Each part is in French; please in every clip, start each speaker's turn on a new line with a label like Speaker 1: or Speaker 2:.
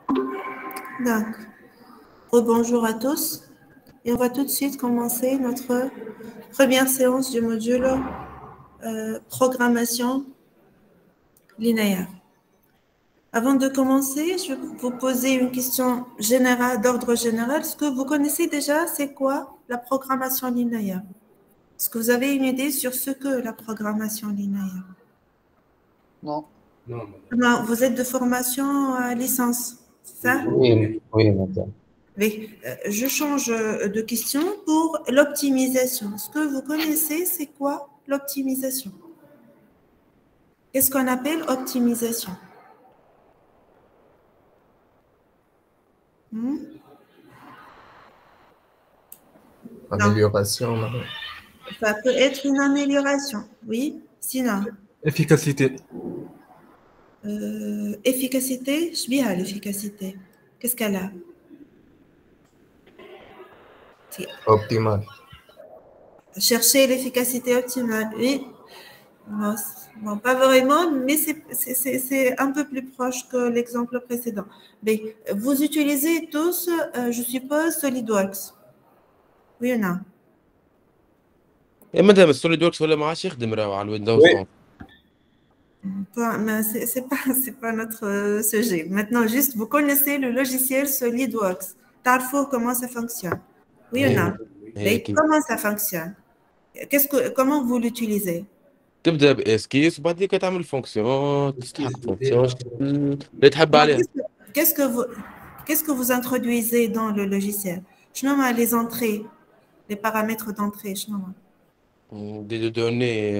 Speaker 1: Donc, bonjour à tous. Et on va tout de suite commencer notre première séance du module programmation linéaire. Avant de commencer, je vais vous poser une question générale, d'ordre général. Est-ce que vous connaissez déjà c'est quoi la programmation linéaire? Est-ce que vous avez une idée sur ce que la programmation linéaire?
Speaker 2: Non.
Speaker 1: Non, vous êtes de formation à licence, c'est ça?
Speaker 3: Oui, oui, madame.
Speaker 1: Oui, je change de question pour l'optimisation. Est-ce que vous connaissez c'est quoi l'optimisation? Qu'est-ce qu'on appelle optimisation?
Speaker 3: Amélioration, madame.
Speaker 1: Ça peut être une amélioration, oui. Sinon,
Speaker 4: Efficacité.
Speaker 1: efficacité, je bien l'efficacité. Qu'est-ce qu'elle a?
Speaker 3: Optimal.
Speaker 1: Chercher l'efficacité optimale, oui. Non, pas vraiment, mais c'est un peu plus proche que l'exemple précédent. Mais vous utilisez tous, je suppose, SolidWorks. Oui ou non?
Speaker 4: يا مدام السوليد وركس ولا ما عادش يخدم راهو على الويندوز
Speaker 3: Oui.
Speaker 4: 11.
Speaker 1: Mais c'est pas notre sujet. Maintenant, juste, vous connaissez le logiciel SolidWorks. Tarfo, comment ça fonctionne? Oui ou non? Mais comment ça fonctionne? Comment vous l'utilisez?
Speaker 4: تبدا باسكيس وبعد ذيك تعمل فونكسيون تستحق فونكسيون اللي تحب عليها.
Speaker 1: Qu'est-ce que vous introduisez dans le logiciel? Je nomme les entrées, les paramètres d'entrée. Je nomme.
Speaker 4: Des données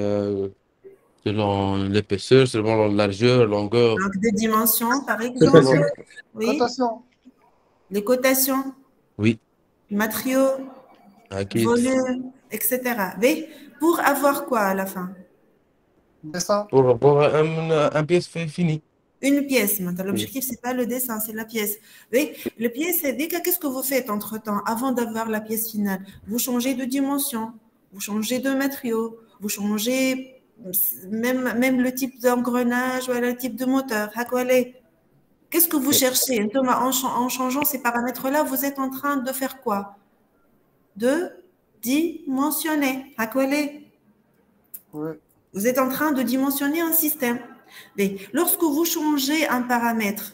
Speaker 4: selon l'épaisseur, selon la largeur, longueur.
Speaker 1: Donc, des dimensions, par exemple. Oui.
Speaker 2: Cotation.
Speaker 1: Les cotations.
Speaker 4: Oui.
Speaker 1: Matériaux. Volume, etc. Mais pour avoir quoi à la fin?
Speaker 2: Dessin.
Speaker 4: Pour un pièce fini.
Speaker 1: Une pièce. Maintenant, l'objectif, c'est pas le dessin, c'est la pièce. Oui, la pièce, c'est qu'est-ce que vous faites entre-temps avant d'avoir la pièce finale? Vous changez de dimension, vous changez de matériaux, vous changez même le type d'engrenage ou le type de moteur. Qu'est-ce que vous cherchez? En changeant ces paramètres-là, vous êtes en train de faire quoi? De dimensionner.
Speaker 2: Oui.
Speaker 1: Vous êtes en train de dimensionner un système. Mais lorsque vous changez un paramètre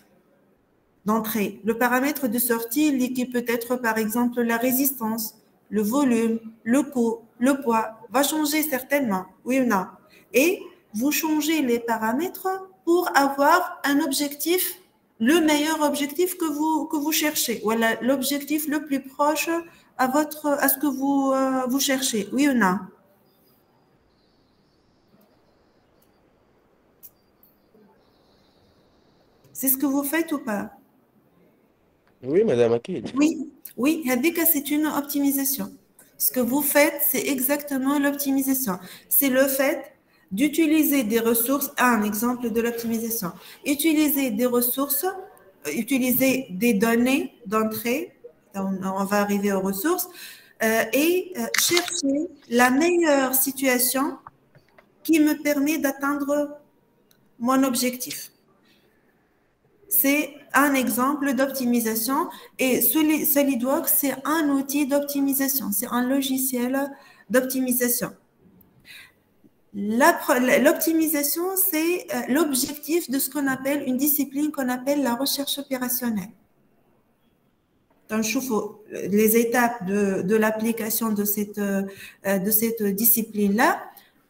Speaker 1: d'entrée, le paramètre de sortie, qui peut être par exemple la résistance, le volume, le coût, le poids, va changer certainement, oui ou non. Et vous changez les paramètres pour avoir un objectif, le meilleur objectif que vous cherchez, ou l'objectif le plus proche à ce que vous cherchez, oui ou non. C'est ce que vous faites ou pas?
Speaker 4: Oui, madame, أكيد.
Speaker 1: Oui, c'est une optimisation. Ce que vous faites, c'est exactement l'optimisation. C'est le fait d'utiliser des ressources. Un exemple de l'optimisation. Utiliser des ressources, utiliser des données d'entrée. On va arriver aux ressources. Et chercher la meilleure situation qui me permet d'atteindre mon objectif. C'est un exemple d'optimisation et SolidWorks, c'est un outil d'optimisation, c'est un logiciel d'optimisation. L'optimisation, c'est l'objectif de ce qu'on appelle une discipline qu'on appelle la recherche opérationnelle. Donc, les étapes de l'application de cette discipline-là.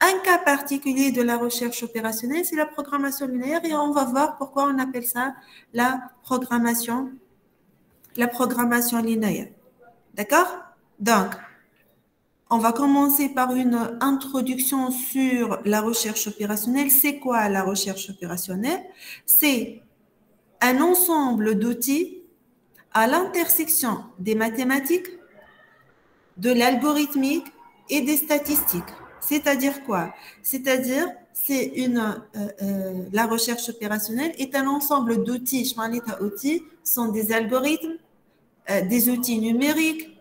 Speaker 1: Un cas particulier de la recherche opérationnelle, c'est la programmation linéaire et on va voir pourquoi on appelle ça la programmation linéaire. D'accord? Donc, on va commencer par une introduction sur la recherche opérationnelle. C'est quoi la recherche opérationnelle? C'est un ensemble d'outils à l'intersection des mathématiques, de l'algorithmique et des statistiques. C'est-à-dire quoi? C'est-à-dire, la recherche opérationnelle est un ensemble d'outils. Je parlais d'outils, sont des algorithmes, des outils numériques,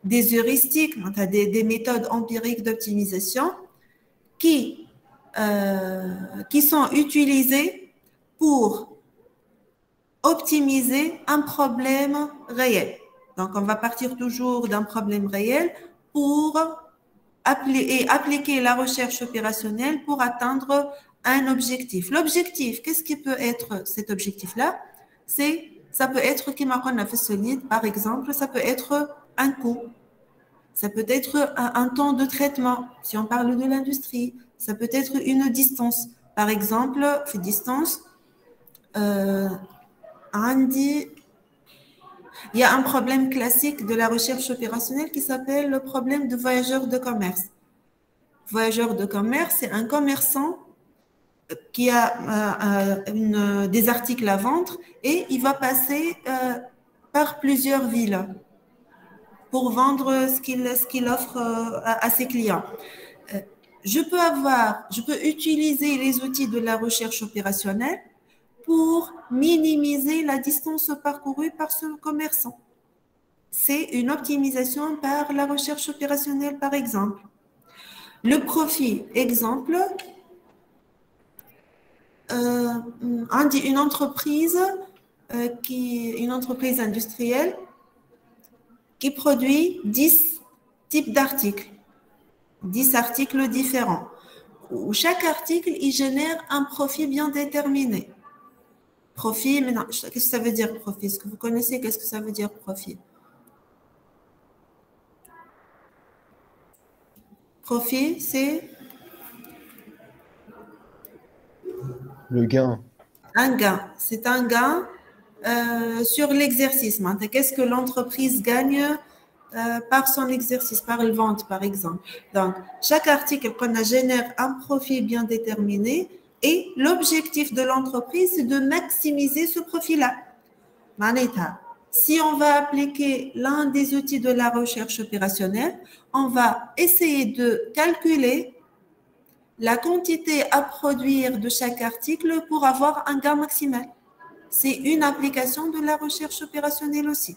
Speaker 1: des heuristiques, des méthodes empiriques d'optimisation qui sont utilisées pour optimiser un problème réel. Donc, on va partir toujours d'un problème réel pour appliquer la recherche opérationnelle pour atteindre un objectif. L'objectif, qu'est-ce qui peut être cet objectif-là? Ça peut être, qui m'a fait solide, par exemple, ça peut être un coût. Ça peut être un temps de traitement, si on parle de l'industrie. Ça peut être une distance. Par exemple, distance, il y a un problème classique de la recherche opérationnelle qui s'appelle le problème de voyageur de commerce. Voyageur de commerce, c'est un commerçant qui a des articles à vendre et il va passer par plusieurs villes pour vendre ce qu'il offre à ses clients. Je peux utiliser les outils de la recherche opérationnelle pour minimiser la distance parcourue par ce commerçant. C'est une optimisation par la recherche opérationnelle, par exemple. Le profit, exemple, on dit une entreprise industrielle qui produit 10 types d'articles, 10 articles différents, où chaque article, il génère un profit bien déterminé. Profit, maintenant, qu'est-ce que ça veut dire profit? Est-ce que vous connaissez qu'est-ce que ça veut dire profit? Profit, c'est
Speaker 3: Le gain.
Speaker 1: un gain. C'est un gain sur l'exercice. Qu'est-ce que l'entreprise gagne par son exercice, par le vente, par exemple. Donc, chaque article qu'on génère un profit bien déterminé et l'objectif de l'entreprise, c'est de maximiser ce profit-là. Si on va appliquer l'un des outils de la recherche opérationnelle, on va essayer de calculer la quantité à produire de chaque article pour avoir un gain maximal. C'est une application de la recherche opérationnelle aussi.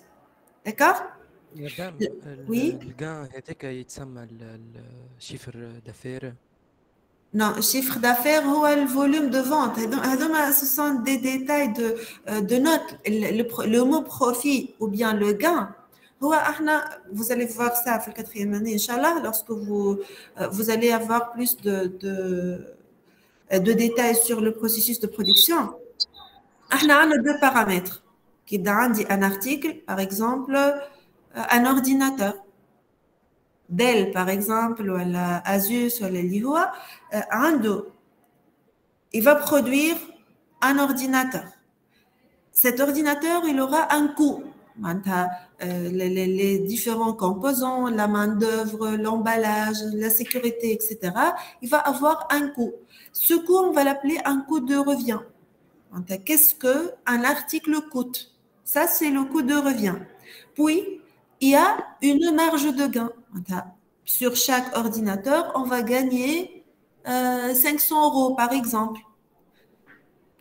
Speaker 1: D'accord? Oui.
Speaker 5: Le gain هذاك يتسمى الشيفر d'affaires.
Speaker 1: Non, chiffre d'affaires ou le volume de vente. Ce sont des détails de notes. Le mot profit ou bien le gain. Vous allez voir ça à la 4e année, Inch'Allah, lorsque vous allez avoir plus de détails sur le processus de production. On a 2 paramètres. Qui donnent un article, par exemple, un ordinateur. Dell, par exemple, ou Asus, ou Lihua, il va produire un ordinateur. Cet ordinateur, il aura un coût. Les différents composants, la main-d'œuvre, l'emballage, la sécurité, etc. Il va avoir un coût. Ce coût, on va l'appeler un coût de revient. Qu'est-ce qu'un article coûte? Ça, c'est le coût de revient. Puis, il y a une marge de gain. Sur chaque ordinateur, on va gagner 500 €, par exemple.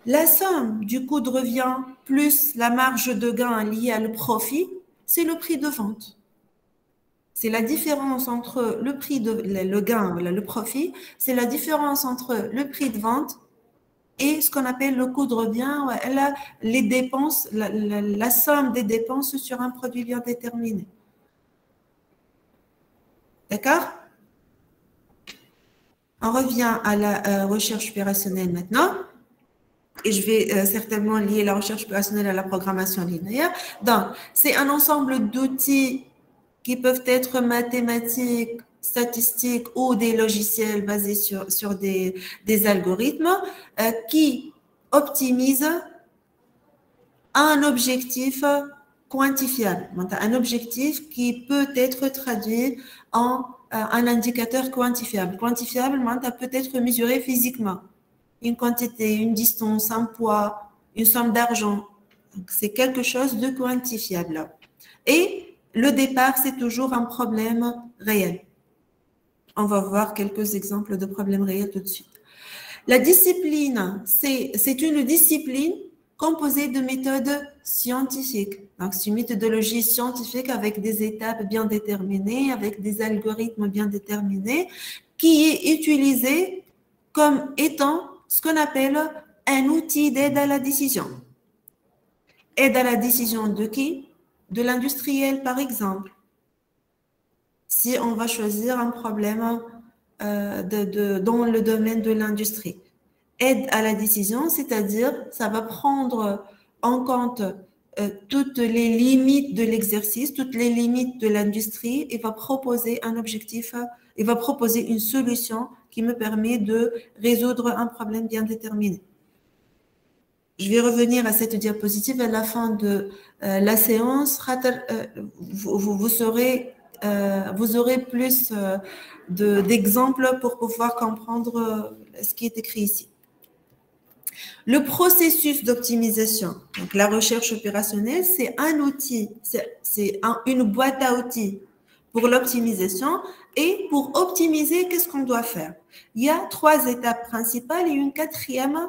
Speaker 1: La somme du coût de revient plus la marge de gain liée à le profit, c'est le prix de vente. C'est la différence entre le gain, le profit, c'est la différence entre le prix de vente et ce qu'on appelle le coût de revient, les dépenses, la somme des dépenses sur un produit bien déterminé. D'accord? On revient à la recherche opérationnelle maintenant. Et je vais certainement lier la recherche opérationnelle à la programmation linéaire. Donc, c'est un ensemble d'outils qui peuvent être mathématiques, statistiques ou des logiciels basés sur des algorithmes qui optimisent un objectif quantifiable. Un objectif qui peut être traduit en un indicateur quantifiable. Quantifiable, peut être mesuré physiquement. Une quantité, une distance, un poids, une somme d'argent. C'est quelque chose de quantifiable. Et le départ, c'est toujours un problème réel. On va voir quelques exemples de problèmes réels tout de suite. La discipline, c'est une discipline composée de méthodes scientifiques. Donc, c'est une méthodologie scientifique avec des étapes bien déterminées, avec des algorithmes bien déterminés, qui est utilisée comme étant ce qu'on appelle un outil d'aide à la décision. Aide à la décision de qui? De l'industriel, par exemple. Si on va choisir un problème dans le domaine de l'industrie. Aide à la décision, c'est-à-dire ça va prendre en compte toutes les limites de l'exercice, toutes les limites de l'industrie et va proposer un objectif, et va proposer une solution qui me permet de résoudre un problème bien déterminé. Je vais revenir à cette diapositive à la fin de la séance. Vous aurez plus d'exemples pour pouvoir comprendre ce qui est écrit ici. Le processus d'optimisation, donc la recherche opérationnelle, c'est un outil, c'est une boîte à outils pour l'optimisation. Et pour optimiser, qu'est-ce qu'on doit faire? Il y a 3 étapes principales et une 4e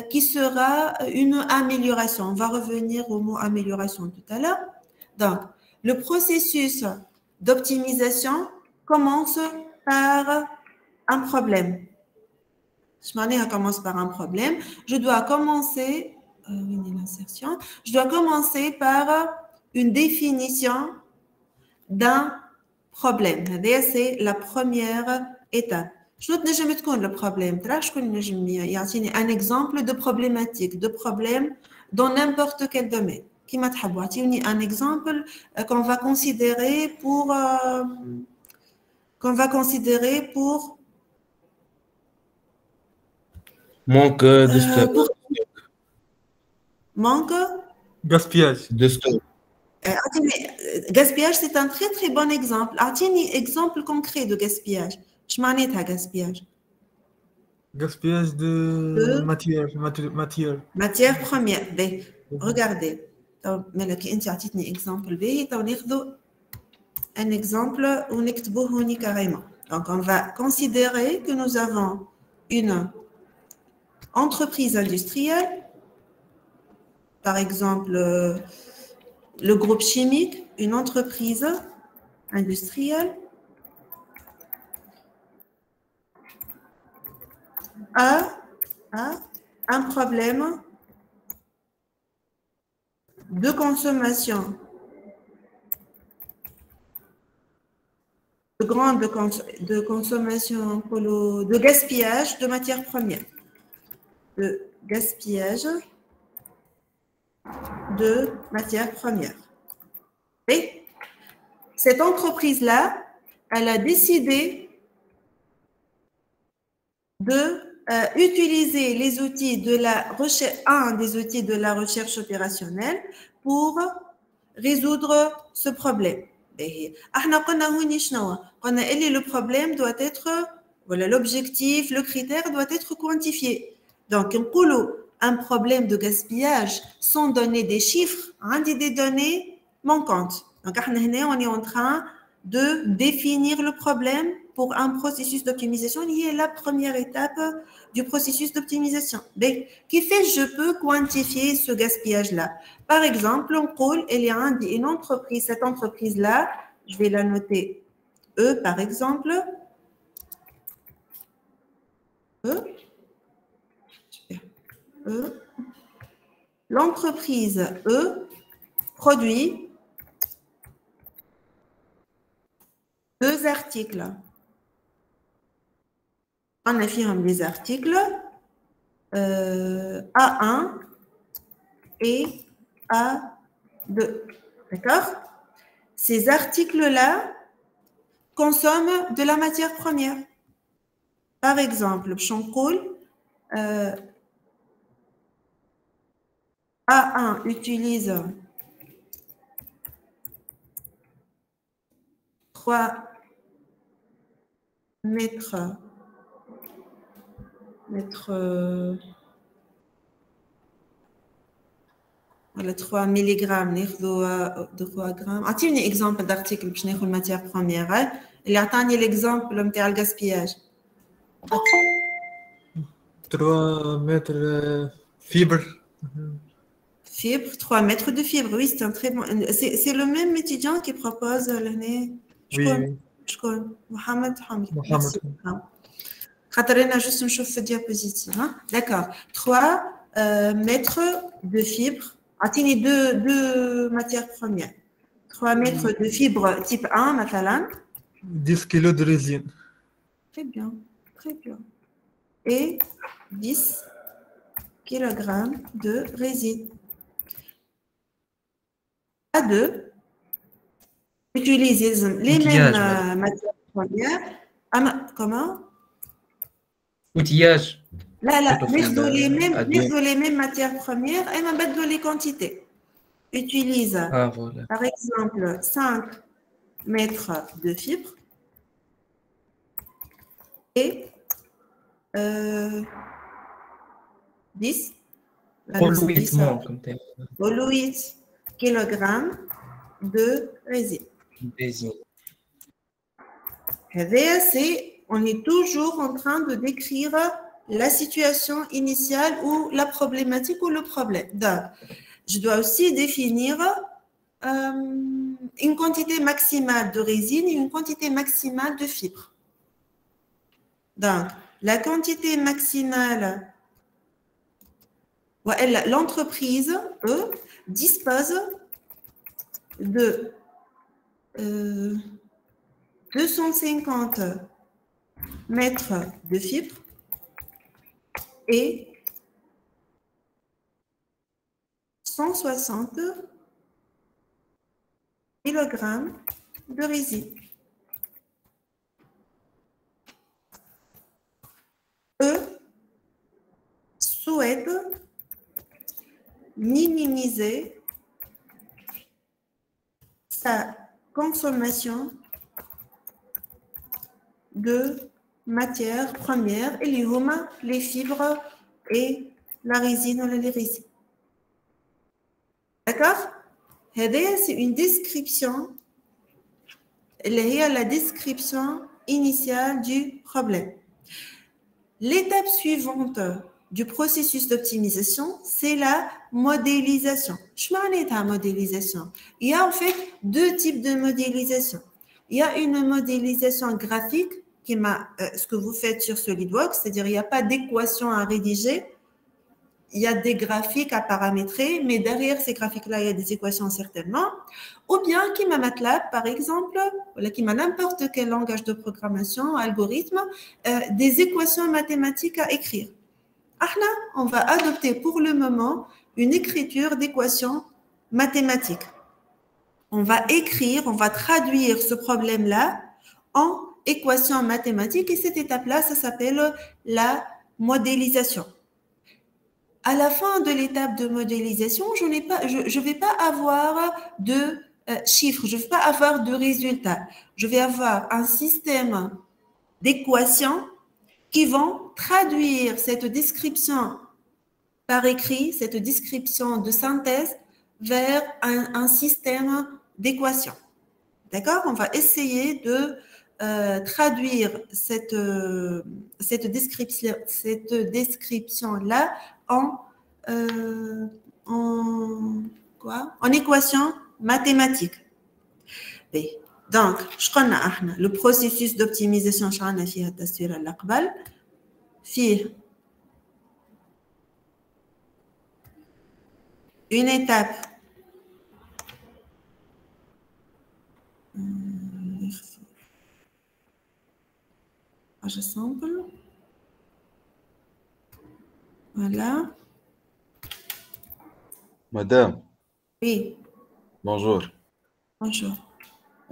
Speaker 1: qui sera une amélioration. On va revenir au mot amélioration tout à l'heure. Donc, le processus d'optimisation commence par un problème. Je commence par un problème. Je dois commencer, l'insertion. Je dois commencer par une définition d'un problème. C'est la première étape. Je ne sais pas le problème. Un exemple de problématique, de problème dans n'importe quel domaine. Qui m'a un exemple qu'on va considérer pour
Speaker 4: Manque de stock.
Speaker 1: Manque
Speaker 6: Gaspillage.
Speaker 4: De stock.
Speaker 1: Gaspillage, c'est un très très bon exemple. Un exemple concret de gaspillage. Je m'en ai à gaspillage.
Speaker 6: Gaspillage de matière.
Speaker 1: Matière première. Regardez. Mais exemple un exemple où on carrément. Donc, on va considérer que nous avons une entreprise industrielle, par exemple, le groupe chimique, une entreprise industrielle a un problème de consommation, de consommation, de gaspillage de matières premières, de gaspillage de matières premières. Et cette entreprise-là, elle a décidé de utiliser les outils de la recherche, un des outils de la recherche opérationnelle pour résoudre ce problème. Le problème doit être, voilà, l'objectif, le critère doit être quantifié. Donc, un problème de gaspillage sans donner des chiffres, des données manquantes. Donc, on est en train de définir le problème pour un processus d'optimisation qui est la première étape du processus d'optimisation. Qui fait je peux quantifier ce gaspillage-là? Par exemple, on coule, il y a une entreprise, cette entreprise-là, je vais la noter E par exemple. L'entreprise E produit 2 articles. On affirme les articles A1 et A2. D'accord? Ces articles-là consomment de la matière première. Par exemple, A1 utilise 3 mètres voilà 3 milligrammes de 3 grammes. Un exemple d'article باش ناخذ matière première اللي عطاني l'exemple نتاع الgaspillage.
Speaker 6: 3 mètres fibre.
Speaker 1: Fibre, 3 mètres de fibre. Oui, c'est un très bon. C'est le même étudiant qui propose l'année. Je connais. Mohamed Hamid. خاطرنا juste نشوف في diapositive. D'accord. 3 mètres de fibre Attendez, deux matières premières. 3 mètres de fibre type 1, مثلا.
Speaker 6: 10 kilos de résine.
Speaker 1: Très bien, très bien. Et 10 kg de résine. À deux, utilisez les mêmes matières premières. Comment?
Speaker 7: Outillage.
Speaker 1: Là, mettez les mêmes matières premières et mettez les quantités. Utilise,
Speaker 7: Ah, voilà.
Speaker 1: par exemple, 5 mètres de fibre et 10
Speaker 7: Roulement, comme tel.
Speaker 1: 8 kg de résine.
Speaker 7: Résine.
Speaker 1: On est toujours en train de décrire la situation initiale ou la problématique ou le problème. Donc, je dois aussi définir une quantité maximale de résine et une quantité maximale de fibres. Donc, la quantité maximale, l'entreprise, eux, dispose de 250 mètres de fibres et 160 kg de résine. Eux souhaitent minimiser sa consommation de matières premières et les fibres et la résine ou les résines. D'accord? C'est une description, la description initiale du problème. L'étape suivante du processus d'optimisation, c'est la modélisation. Je m'en à modélisation. Il y a en fait deux types de modélisation. Il y a une modélisation graphique, qui ce que vous faites sur SolidWorks, c'est-à-dire il n'y a pas d'équation à rédiger, il y a des graphiques à paramétrer, mais derrière ces graphiques-là, il y a des équations certainement. Ou bien qui m'a MATLAB, par exemple, ou qui m'a n'importe quel langage de programmation, algorithme, des équations mathématiques à écrire. Là, on va adopter pour le moment une écriture d'équations mathématiques. On va écrire, on va traduire ce problème-là en équations mathématiques et cette étape-là, ça s'appelle la modélisation. À la fin de l'étape de modélisation, je ne vais pas avoir de chiffres, je ne vais pas avoir de résultats. Je vais avoir un système d'équations qui vont traduire cette description par écrit, cette description de synthèse vers un système d'équations. D'accord? On va essayer de traduire cette description-là en équation mathématique. Donc, le processus d'optimisation, une étape je sample. Voilà.
Speaker 8: Madame,
Speaker 1: Oui,
Speaker 8: bonjour.
Speaker 1: bonjour.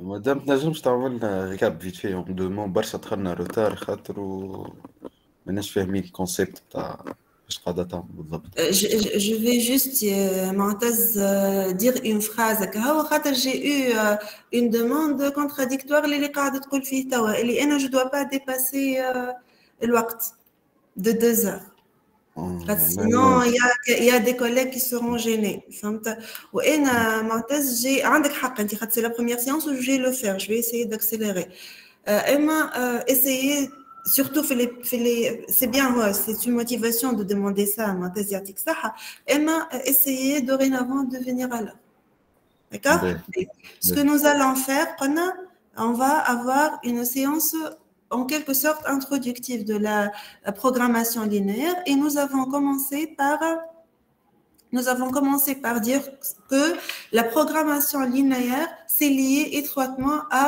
Speaker 8: Madame, تنجمش تعمل لنا ريكاب فيت في اون دومون برشا دخلنا روتار خاطر ماناش فاهمين الكونسيبت تاع اش قاعدة تعمل بالضبط.
Speaker 1: Je vais juste dire une phrase. J'ai eu une demande contradictoire اللي قاعدة تقول فيه توا اللي أنا je dois pas dépasser الوقت de 2 heures. Sinon, il y a des collègues qui seront gênés. وأنا معتز عندك حق أنت خاطر c'est la première séance où je vais le faire. Je vais essayer d'accélérer. Essayer surtout c'est bien, c'est une motivation de demander ça à معتز يعطيك الصحة. Essayer dorénavant de venir à l'heure. D'accord? Ce que nous allons faire, on va avoir une séance en quelque sorte introductive de la programmation linéaire et nous avons commencé par nous avons commencé par dire que la programmation linéaire, c'est lié étroitement à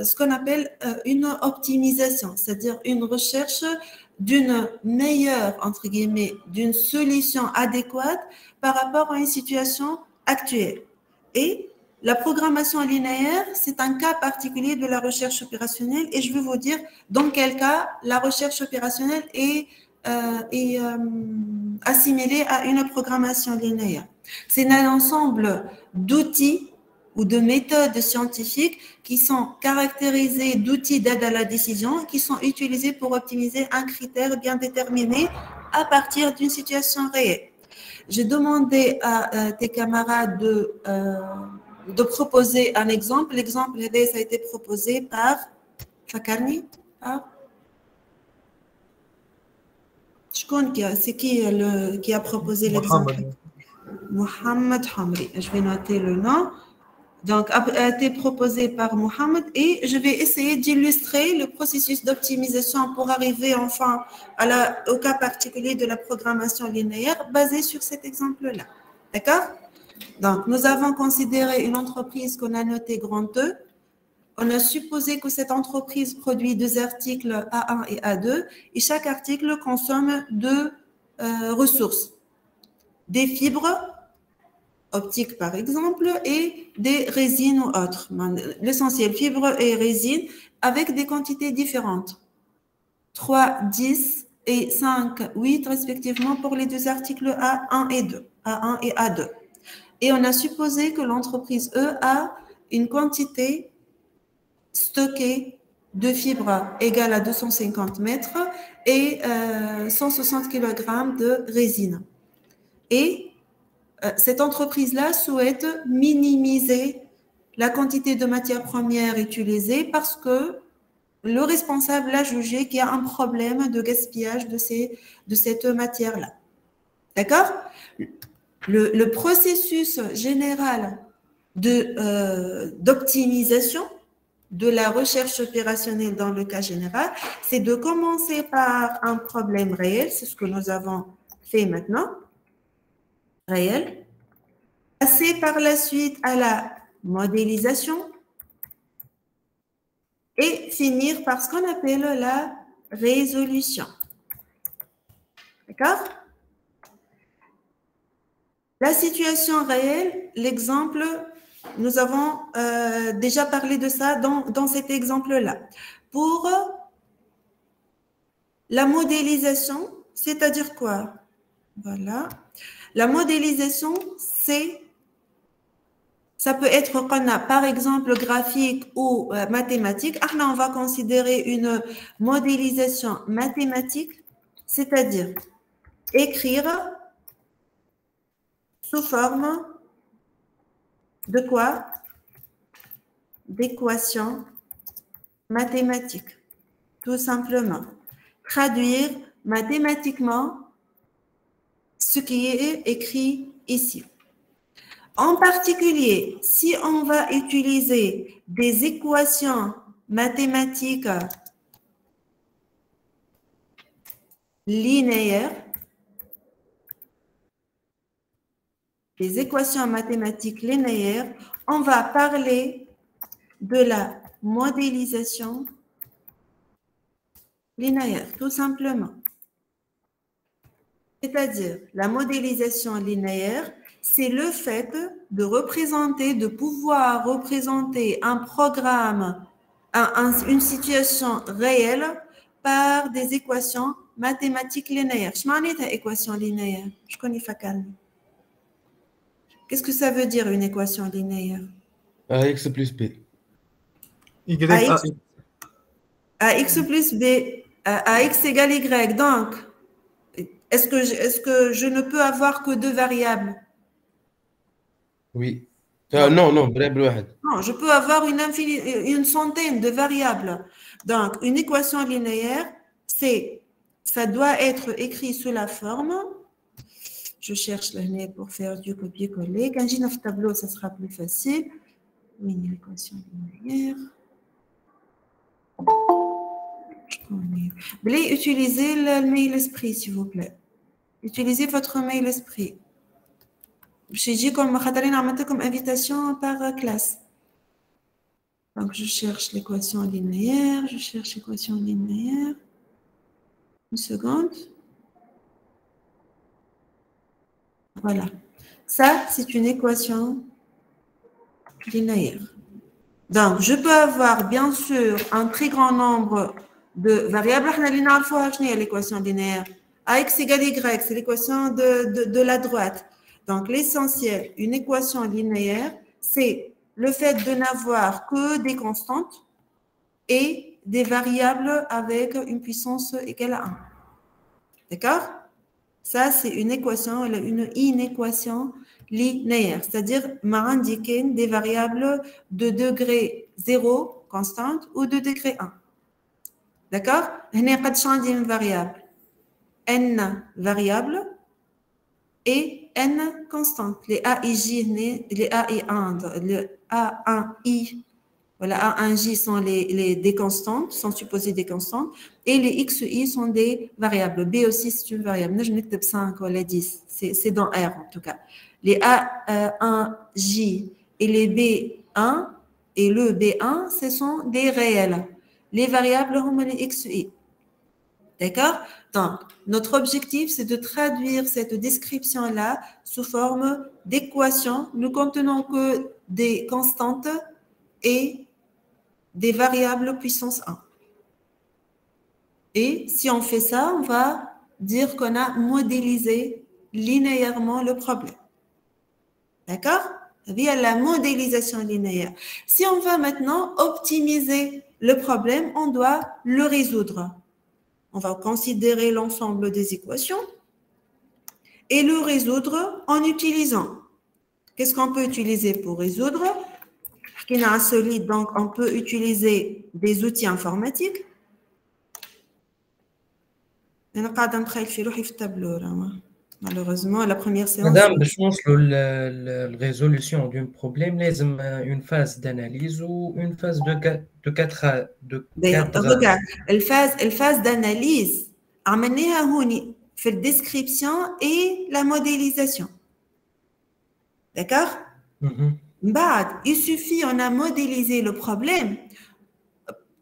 Speaker 1: ce qu'on appelle une optimisation, c'est-à-dire une recherche d'une meilleure, entre guillemets, d'une solution adéquate par rapport à une situation actuelle. Et la programmation linéaire, c'est un cas particulier de la recherche opérationnelle et je vais vous dire dans quel cas la recherche opérationnelle est assimilée à une programmation linéaire. C'est un ensemble d'outils ou de méthodes scientifiques qui sont caractérisées d'outils d'aide à la décision qui sont utilisés pour optimiser un critère bien déterminé à partir d'une situation réelle. J'ai demandé à tes camarades de proposer un exemple. L'exemple, ça a été proposé par Fakarni. C'est qui a proposé l'exemple? Mohamed Hamri. Je vais noter le nom. Donc, a été proposé par Mohamed et je vais essayer d'illustrer le processus d'optimisation pour arriver enfin au cas particulier de la programmation linéaire basé sur cet exemple-là. D'accord? Donc, nous avons considéré une entreprise qu'on a notée grand E. On a supposé que cette entreprise produit 2 articles A1 et A2 et chaque article consomme 2 ressources. Des fibres optiques par exemple et des résines ou autres. L'essentiel, fibres et résines avec des quantités différentes. 3, 10 et 5, 8 respectivement pour les 2 articles A1 et 2, A1 et A2. Et on a supposé que l'entreprise E a une quantité stockée de fibres égale à 250 mètres et 160 kg de résine. Et cette entreprise-là souhaite minimiser la quantité de matières premières utilisées parce que le responsable a jugé qu'il y a un problème de gaspillage de cette matière-là. D'accord? Le processus général d'optimisation de la recherche opérationnelle dans le cas général, c'est de commencer par un problème réel, c'est ce que nous avons fait maintenant, réel, passer par la suite à la modélisation et finir par ce qu'on appelle la résolution. D'accord? La situation réelle, l'exemple, nous avons déjà parlé de ça dans cet exemple-là. Pour la modélisation, c'est-à-dire quoi? Voilà. La modélisation, ça peut être qu'on a par exemple graphique ou mathématique. On va considérer une modélisation mathématique, c'est-à-dire écrire sous forme de quoi? D'équations mathématiques, tout simplement. Traduire mathématiquement ce qui est écrit ici. En particulier, si on va utiliser des équations mathématiques linéaires, on va parler de la modélisation linéaire, tout simplement. C'est-à-dire, la modélisation linéaire, c'est le fait de pouvoir représenter un programme, une situation réelle par des équations mathématiques linéaires. Je m'en ai équation linéaire. Je connais Fakan. Qu'est-ce que ça veut dire une équation linéaire?
Speaker 4: AX plus B.
Speaker 1: AX plus B, AX égale Y. Donc, est-ce que je ne peux avoir que 2 variables?
Speaker 4: Oui. Non, variable واحد.
Speaker 1: Non, je peux avoir une centaine de variables. Donc, une équation linéaire, ça doit être écrit sous la forme. Je cherche l'année pour faire du copier-coller. Quand j'ai 9 tableaux, ça sera plus facile. Oui, une équation linéaire. Veuillez utiliser le mail esprit, s'il vous plaît. Utilisez votre mail esprit. J'ai comme comme invitation par classe. Donc, je cherche l'équation linéaire. Je cherche l'équation linéaire. Une seconde. Voilà. Ça, c'est une équation linéaire. Donc, je peux avoir, bien sûr, un très grand nombre de variables. L'équation linéaire. AX égale Y, c'est l'équation de la droite. Donc, l'essentiel, une équation linéaire, c'est le fait de n'avoir que des constantes et des variables avec une puissance égale à 1. D'accord? Ça, c'est une équation, une inéquation linéaire. C'est-à-dire, m'a indiqué des variables de degré 0 constante ou de degré 1. D'accord? Il n'y a pas de changer une variable. N variables et N constantes. Les A et J, les A et 1, le A1I, voilà, A1J sont des constantes, sont supposées des constantes, et les X et Y sont des variables. B aussi, c'est une variable. Je mets 5 ou les 10, c'est dans R en tout cas. Les A1J et les B1 et le B1, ce sont des réels. Les variables, sont les X et Y. D'accord? Donc, notre objectif, c'est de traduire cette description-là sous forme d'équation. Nous contenons que des constantes et des variables puissance 1. Et si on fait ça, on va dire qu'on a modélisé linéairement le problème. D'accord? Via la modélisation linéaire. Si on va maintenant optimiser le problème, on doit le résoudre. On va considérer l'ensemble des équations et le résoudre en utilisant. Qu'est-ce qu'on peut utiliser pour résoudre? Solide, donc on peut utiliser des outils informatiques. Malheureusement, la première séance.
Speaker 7: Madame, je pense que la résolution d'un problème, il y a une phase d'analyse ou une phase de 4.
Speaker 1: Regarde, la phase d'analyse, fait la description et la modélisation. D'accord? Il suffit, on a modélisé le problème,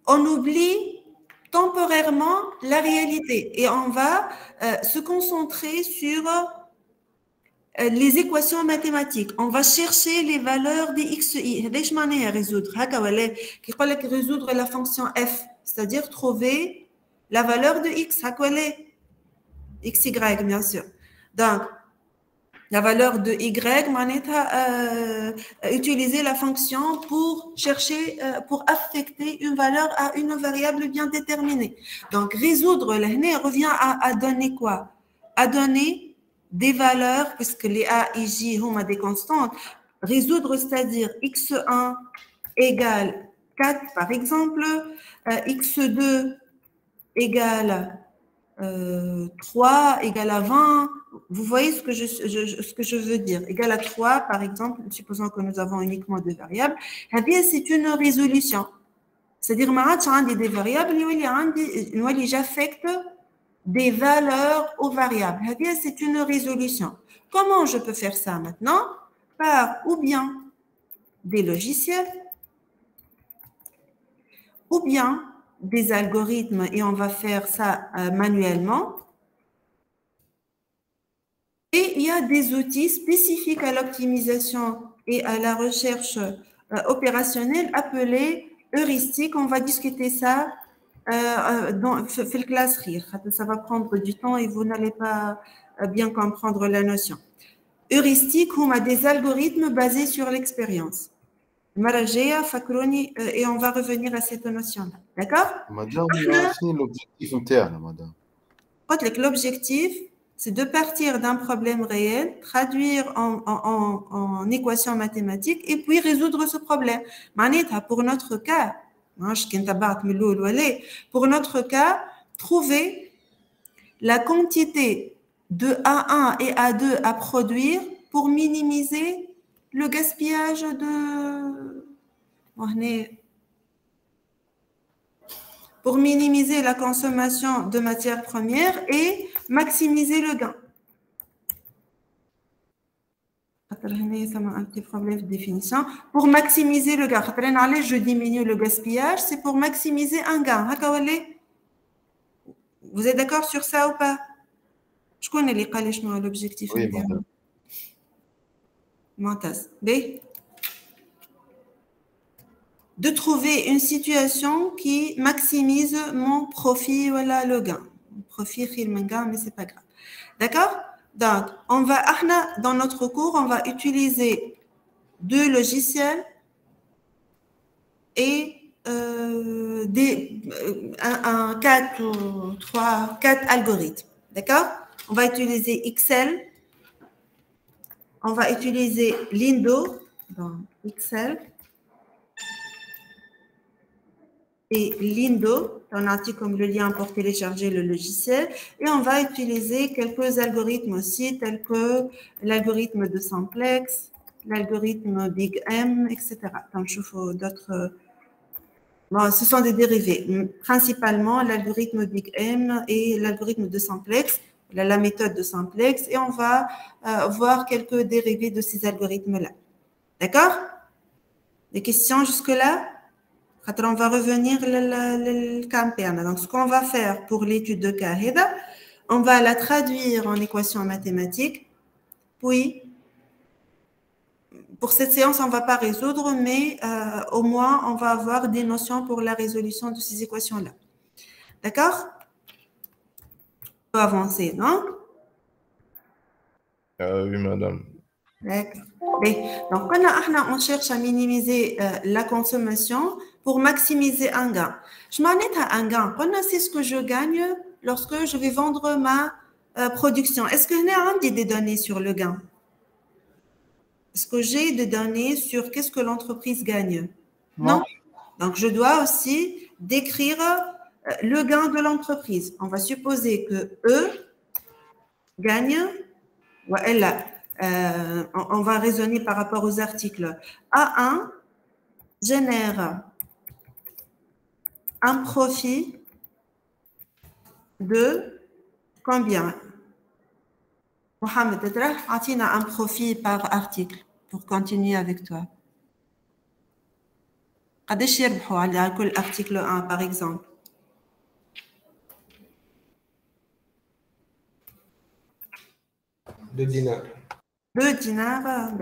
Speaker 1: on oublie temporairement la réalité et on va se concentrer sur les équations mathématiques. On va chercher les valeurs des x, y. Résoudre la fonction f, c'est-à-dire trouver la valeur de x, x, y, bien sûr. Donc, la valeur de y, utiliser la fonction pour chercher, pour affecter une valeur à une variable bien déterminée. Donc, résoudre, revient à donner quoi? À donner des valeurs, puisque les A et J ont des constantes. Résoudre, c'est-à-dire x1 égale 4, par exemple, x2 égale 3 égale à 20, vous voyez ce que je veux dire, égale à 3 par exemple, supposons que nous avons uniquement deux variables, c'est une résolution, c'est-à-dire des variables, j'affecte des valeurs aux variables, c'est une résolution. Comment je peux faire ça maintenant? Par ou bien des logiciels, ou bien des algorithmes, et on va faire ça manuellement. Et il y a des outils spécifiques à l'optimisation et à la recherche opérationnelle appelés heuristiques. On va discuter ça dans le classe rire. Ça va prendre du temps et vous n'allez pas bien comprendre la notion. Heuristiques, on a des algorithmes basés sur l'expérience. Et on va revenir à cette notion-là. D'accord?
Speaker 8: Madame, l'objectif interne, madame.
Speaker 1: L'objectif, c'est de partir d'un problème réel, traduire en équation mathématique et puis résoudre ce problème. Pour notre cas, trouver la quantité de A1 et A2 à produire pour minimiser le gaspillage pour minimiser la consommation de matières premières et maximiser le gain. un petit problème de définition. Pour maximiser le gain, je diminue le gaspillage, c'est pour maximiser un gain. Vous êtes d'accord sur ça ou pas? Je connais les calèches, l'objectif.
Speaker 8: Oui, madame.
Speaker 1: Montas. B. De trouver une situation qui maximise mon profit, voilà le gain. Profit, gain, mais c'est pas grave. D'accord? Donc, dans notre cours, on va utiliser 2 logiciels et 4 ou 4 algorithmes. D'accord? On va utiliser Excel. On va utiliser Lindo dans Excel. Et Lindo, on a comme le lien pour télécharger le logiciel. Et on va utiliser quelques algorithmes aussi, tels que l'algorithme de Simplex, l'algorithme Big M, etc. Donc, je trouve d'autres. Bon, ce sont des dérivés. Principalement, l'algorithme Big M et l'algorithme de Simplex, la méthode de Simplex. Et on va voir quelques dérivés de ces algorithmes-là. D'accord? Des questions jusque-là? On va revenir le campagne. Donc, ce qu'on va faire pour l'étude de cas, on va la traduire en équation mathématique. Puis, pour cette séance, on ne va pas résoudre, mais au moins, on va avoir des notions pour la résolution de ces équations-là. D'accord? On peut avancer, non?
Speaker 4: Oui, madame.
Speaker 1: D'accord. Donc, on cherche à minimiser la consommation pour maximiser un gain. Je m'en ai à un gain. C'est ce que je gagne lorsque je vais vendre ma production. Est-ce que j'ai des données sur le gain? Est-ce que j'ai des données sur qu'est-ce que l'entreprise gagne? Non. Donc, je dois aussi décrire le gain de l'entreprise. On va supposer que eux gagnent, on va raisonner par rapport aux articles. A1 génère un profit de combien? Mohamed, a un profit par article pour continuer avec toi. قداش يربحوا على كل article 1 par exemple?
Speaker 9: $2 dinars.
Speaker 1: 2 dinars,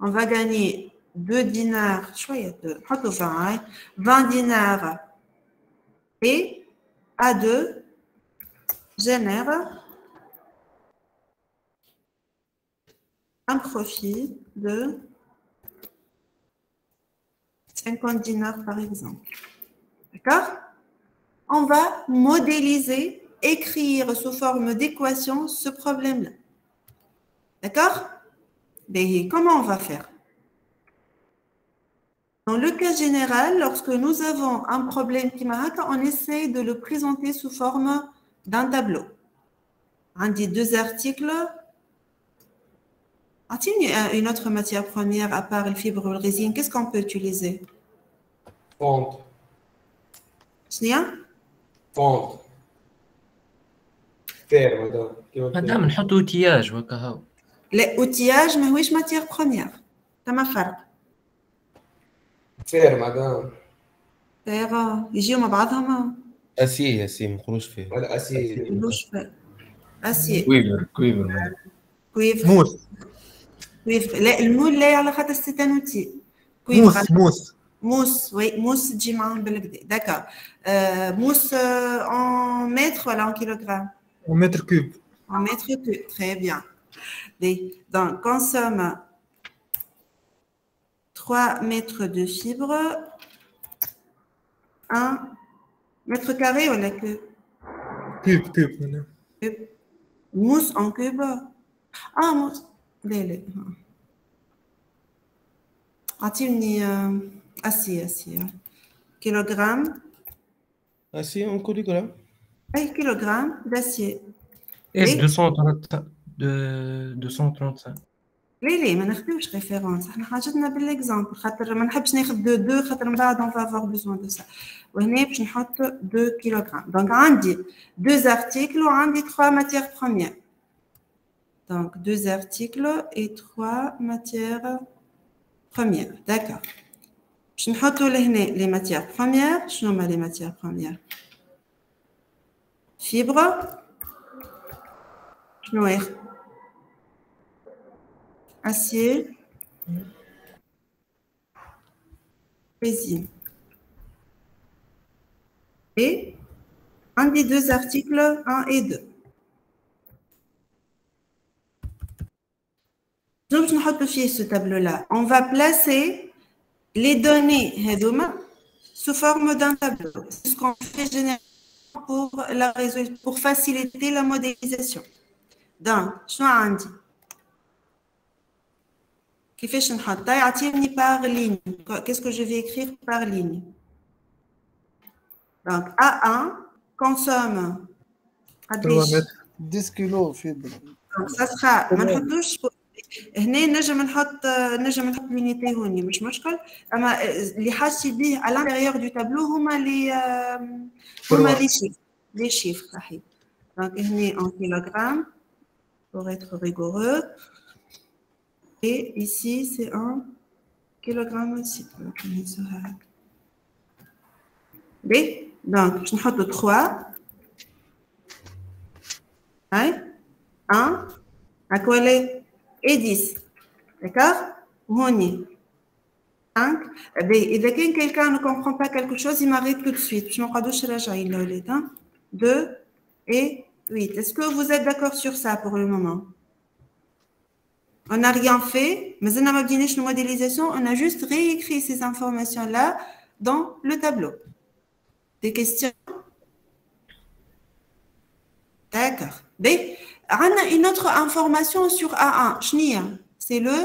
Speaker 1: on va gagner 2 dinars, 20 dinars et A2 génère un profit de 50 dinars par exemple. D'accord? On va modéliser, écrire sous forme d'équation ce problème-là. D'accord? Mais comment on va faire? Dans le cas général, lorsque nous avons un problème qui marque, on essaie de le présenter sous forme d'un tableau. Un des 2 articles. A-t-il une autre matière première à part le fibre ou le résine? Qu'est-ce qu'on peut utiliser?
Speaker 9: Fonte.
Speaker 1: C'est
Speaker 9: Fonte. Fer, madame.
Speaker 7: مادام نحط outillage وكهو.
Speaker 1: Les outillages, mais oui, matière première. Ça m'a fait.
Speaker 9: Fer, madame.
Speaker 1: Fer, يجيو مع بعضهم.
Speaker 4: اسيه ما نقولوش فيه.
Speaker 9: ولا أسير.
Speaker 1: Acier.
Speaker 3: كويفر
Speaker 1: Cuivre.
Speaker 6: موس
Speaker 1: Cuivre. المول لا على خاطر c'est un outil.
Speaker 6: موس
Speaker 1: Mousse, oui, mousse تجي معاهم بالكدا. D'accord. Mousse en mètres, voilà, en kilogrammes.
Speaker 6: en mètre cube.
Speaker 1: En mètres cubes, très bien. Donc, consomme 3 mètres de fibre, 1 mètre carré, on a que
Speaker 6: Cube.
Speaker 1: mousse en cube. Ah, mousse. Attends, acier. Kilogramme.
Speaker 4: Acier en kilogramme.
Speaker 1: 1 kilogramme d'acier.
Speaker 7: اس 235
Speaker 1: ليه ما ناخذوش ريفيرونس احنا حاجتنا بالاكزامبل خاطر ما نحبش ناخذ دو خاطر من بعد اون فافوار بيزون دو سا وهنا باش نحط 2 كيلوغرام دونك عندي 2 ارتيكل وعندي 3 ماتيير بروميير Donc, 2 articles et 3 matières premières. D'accord. Je vais mettre les matières premières. Je vais les matières premières. Fibre. Je vais acier. Résine. Et un des 2 articles 1 et 2. Donc, je vais mettre ce tableau-là. On va placer les données sous forme d'un tableau. C'est ce qu'on fait généralement pour faciliter la modélisation. Donc, je vais dire كيفاش نحطها يعطيني par ligne. Qu'est-ce que je vais écrire par ligne? Donc, A1 consomme
Speaker 2: 10 kilos fibre.
Speaker 1: Donc, ça sera ما نحطوش هنا نجم نحط لونيتي هوني مش مشكل اما اللي حاسي به على l'intérieur du tableau هما les chiffres صحيح. Donc هنا en kilogrammes pour être rigoureux. Et ici, c'est un kilogramme aussi. Donc, je vais 3. 1. À quoi et 10. D'accord? On 5. Et dès que quelqu'un ne comprend pas quelque chose, il m'arrête tout de suite. Je m'en 2 et 8. Est-ce que vous êtes d'accord sur ça pour le moment? On n'a rien fait, mais on n'a pas dit de modélisation, on a juste réécrit ces informations-là dans le tableau. Des questions? D'accord. On a une autre information sur A1. C'est le...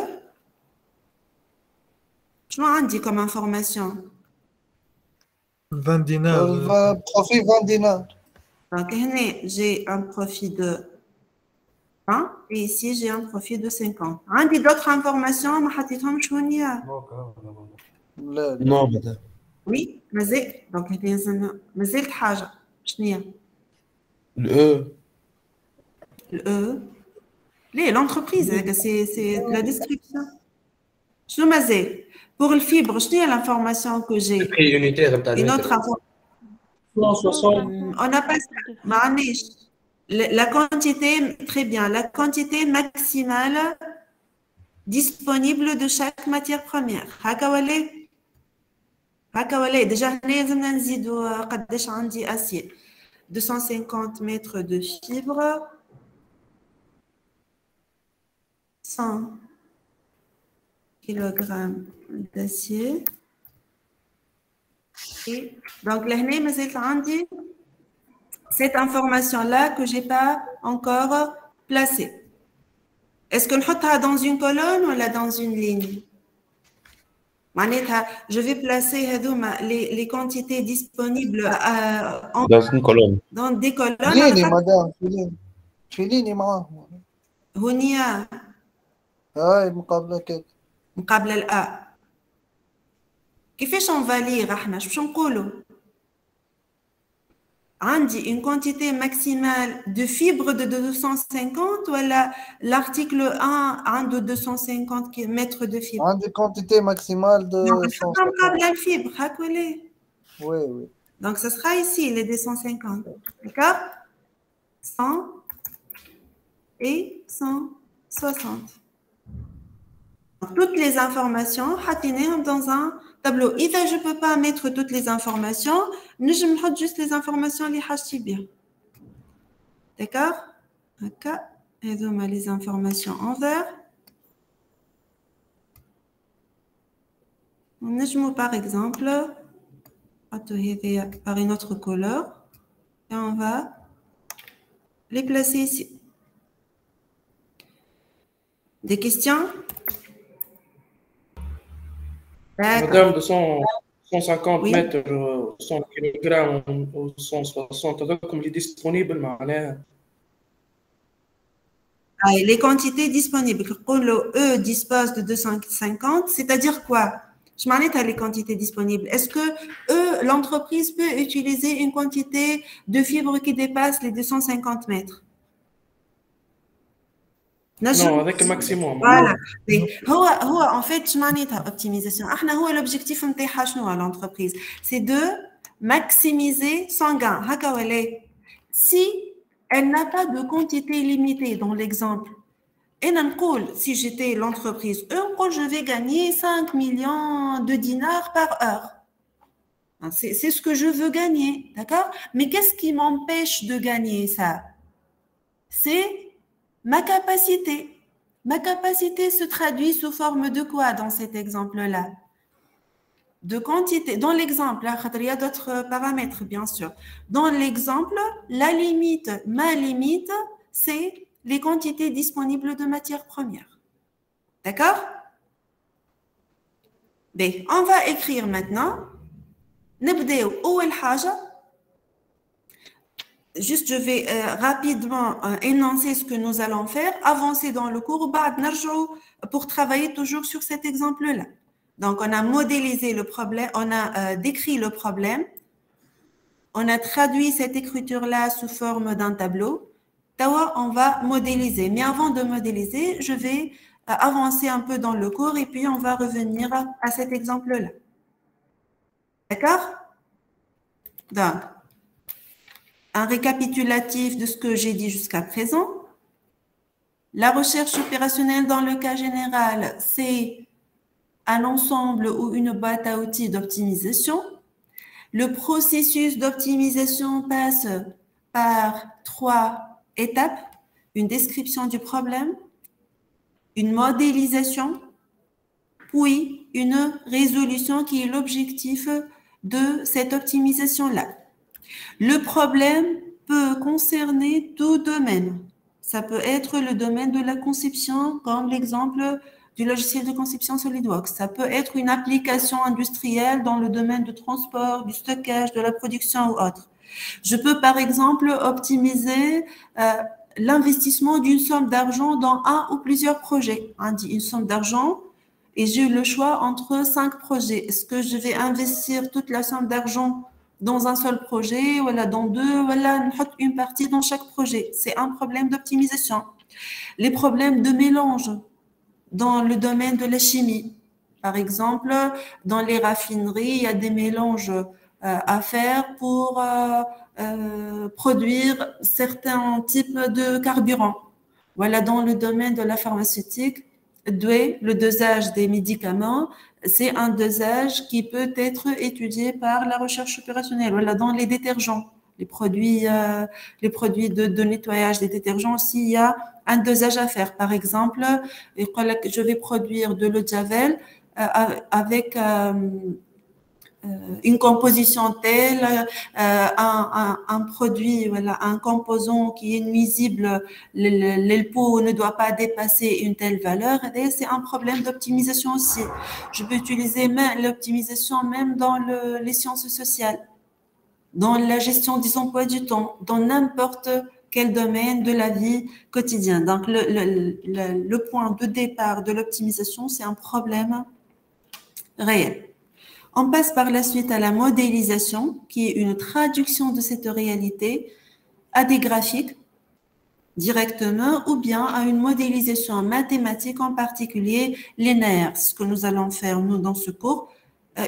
Speaker 1: Je m'en dis comme information.
Speaker 6: 20 dinars.
Speaker 2: Profit 20 dinars.
Speaker 1: Donc, j'ai un profit de 1 et ici, j'ai un profit de 50. On dit d'autres informations, ما حطيتهم شوية.
Speaker 3: Non, madame.
Speaker 1: Oui, مازال. Donc, مازالت حاجة. شنو هي؟
Speaker 4: Le E.
Speaker 1: L'entreprise, c'est la description. شنو مازال؟ Pour le fibre, شنو هي l'information que j'ai?
Speaker 9: Prix unitaire نتاع
Speaker 1: Une autre information.
Speaker 9: 160.
Speaker 1: On n'a pas ça. معليش. La quantité, très bien, la quantité maximale disponible de chaque matière première. هكا ولا déjà لازمنا نزيدوا قداش عندي acier 250 mètres de fibre 100 kg d'acier et donc لهنا مازالت عندي cette information-là que je n'ai pas encore placée. Est-ce que nous mettons dans une colonne ou dans une ligne? Je vais placer les quantités disponibles
Speaker 4: dans une colonne.
Speaker 1: Dans des colonnes.
Speaker 2: Ligne, madame. Ligne, معاه.
Speaker 1: هنا.
Speaker 2: هاي مقابلة كده.
Speaker 1: مقابلة الأ. كيفاش on va lire احنا؟ شو نقولوا؟ عندي une quantité maximale de fibres de 250 ou l'article 1 a de 250 mètres de fibre.
Speaker 2: عندي quantité maximale de
Speaker 1: 150. La fibre,
Speaker 2: oui.
Speaker 1: Donc, ce sera ici, les 250. D'accord? 100 et 160. Donc, toutes les informations, dans un tableau. Et je ne peux pas mettre toutes les informations. Je me mets juste les informations les hachi bien. D'accord? D'accord. Et donc, les informations en vert. Je me par exemple, par une autre couleur. Et on va les placer ici. Des questions?
Speaker 9: Madame, de 150 mètres, 100 kg ou 160, comme il est disponible,
Speaker 1: les quantités disponibles. Le E dispose de 250, c'est-à-dire quoi? Je m'en ai les quantités disponibles. Est-ce que l'entreprise peut utiliser une quantité de fibres qui dépasse les 250 mètres?
Speaker 9: Non, avec le maximum.
Speaker 1: Voilà. هو en fait je معناتها optimisation. احنا هو l'objectif نتاعها شنو à l'entreprise, c'est de maximiser son gain. هكا ولا si elle n'a pas de quantité limitée dans l'exemple. Et si j'étais l'entreprise, je vais gagner 5 millions de dinars par heure. C'est ce que je veux gagner, d'accord? Mais qu'est-ce qui m'empêche de gagner ça? C'est ma capacité. Ma capacité se traduit sous forme de quoi dans cet exemple-là? De quantité. Dans l'exemple, il y a d'autres paramètres, bien sûr. Dans l'exemple, la limite, ma limite, c'est les quantités disponibles de matières premières. D'accord? Bien, on va écrire maintenant. نبداو أول حاجة. Juste, je vais rapidement énoncer ce que nous allons faire, avancer dans le cours, pour travailler toujours sur cet exemple-là. Donc, on a modélisé le problème, on a décrit le problème, on a traduit cette écriture-là sous forme d'un tableau. On va modéliser. Mais avant de modéliser, je vais avancer un peu dans le cours et puis on va revenir à cet exemple-là. D'accord? Donc, un récapitulatif de ce que j'ai dit jusqu'à présent. La recherche opérationnelle dans le cas général, c'est un ensemble ou une boîte à outils d'optimisation. Le processus d'optimisation passe par 3 étapes. Une description du problème, une modélisation, puis une résolution qui est l'objectif de cette optimisation-là. Le problème peut concerner tout domaine. Ça peut être le domaine de la conception, comme l'exemple du logiciel de conception SolidWorks. Ça peut être une application industrielle dans le domaine du transport, du stockage, de la production ou autre. Je peux par exemple optimiser l'investissement d'une somme d'argent dans un ou plusieurs projets. On dit une somme d'argent et j'ai eu le choix entre 5 projets. Est-ce que je vais investir toute la somme d'argent dans un seul projet, ou dans 2, ou une partie dans chaque projet? C'est un problème d'optimisation. Les problèmes de mélange dans le domaine de la chimie. Par exemple, dans les raffineries, il y a des mélanges à faire pour produire certains types de carburants. Voilà, dans le domaine de la pharmaceutique, le dosage des médicaments, c'est un dosage qui peut être étudié par la recherche opérationnelle. Voilà, dans les détergents, les produits de nettoyage des détergents aussi, il y a un dosage à faire. Par exemple, je vais produire de l'eau de javel avec une composition telle, un produit, voilà, un composant qui est nuisible, le pot ne doit pas dépasser une telle valeur. Et c'est un problème d'optimisation aussi. Je peux utiliser l'optimisation même dans les sciences sociales, dans la gestion des emplois du temps, dans n'importe quel domaine de la vie quotidienne. Donc, le point de départ de l'optimisation, c'est un problème réel. On passe par la suite à la modélisation, qui est une traduction de cette réalité à des graphiques directement ou bien à une modélisation mathématique, en particulier linéaire. Ce que nous allons faire, nous, dans ce cours,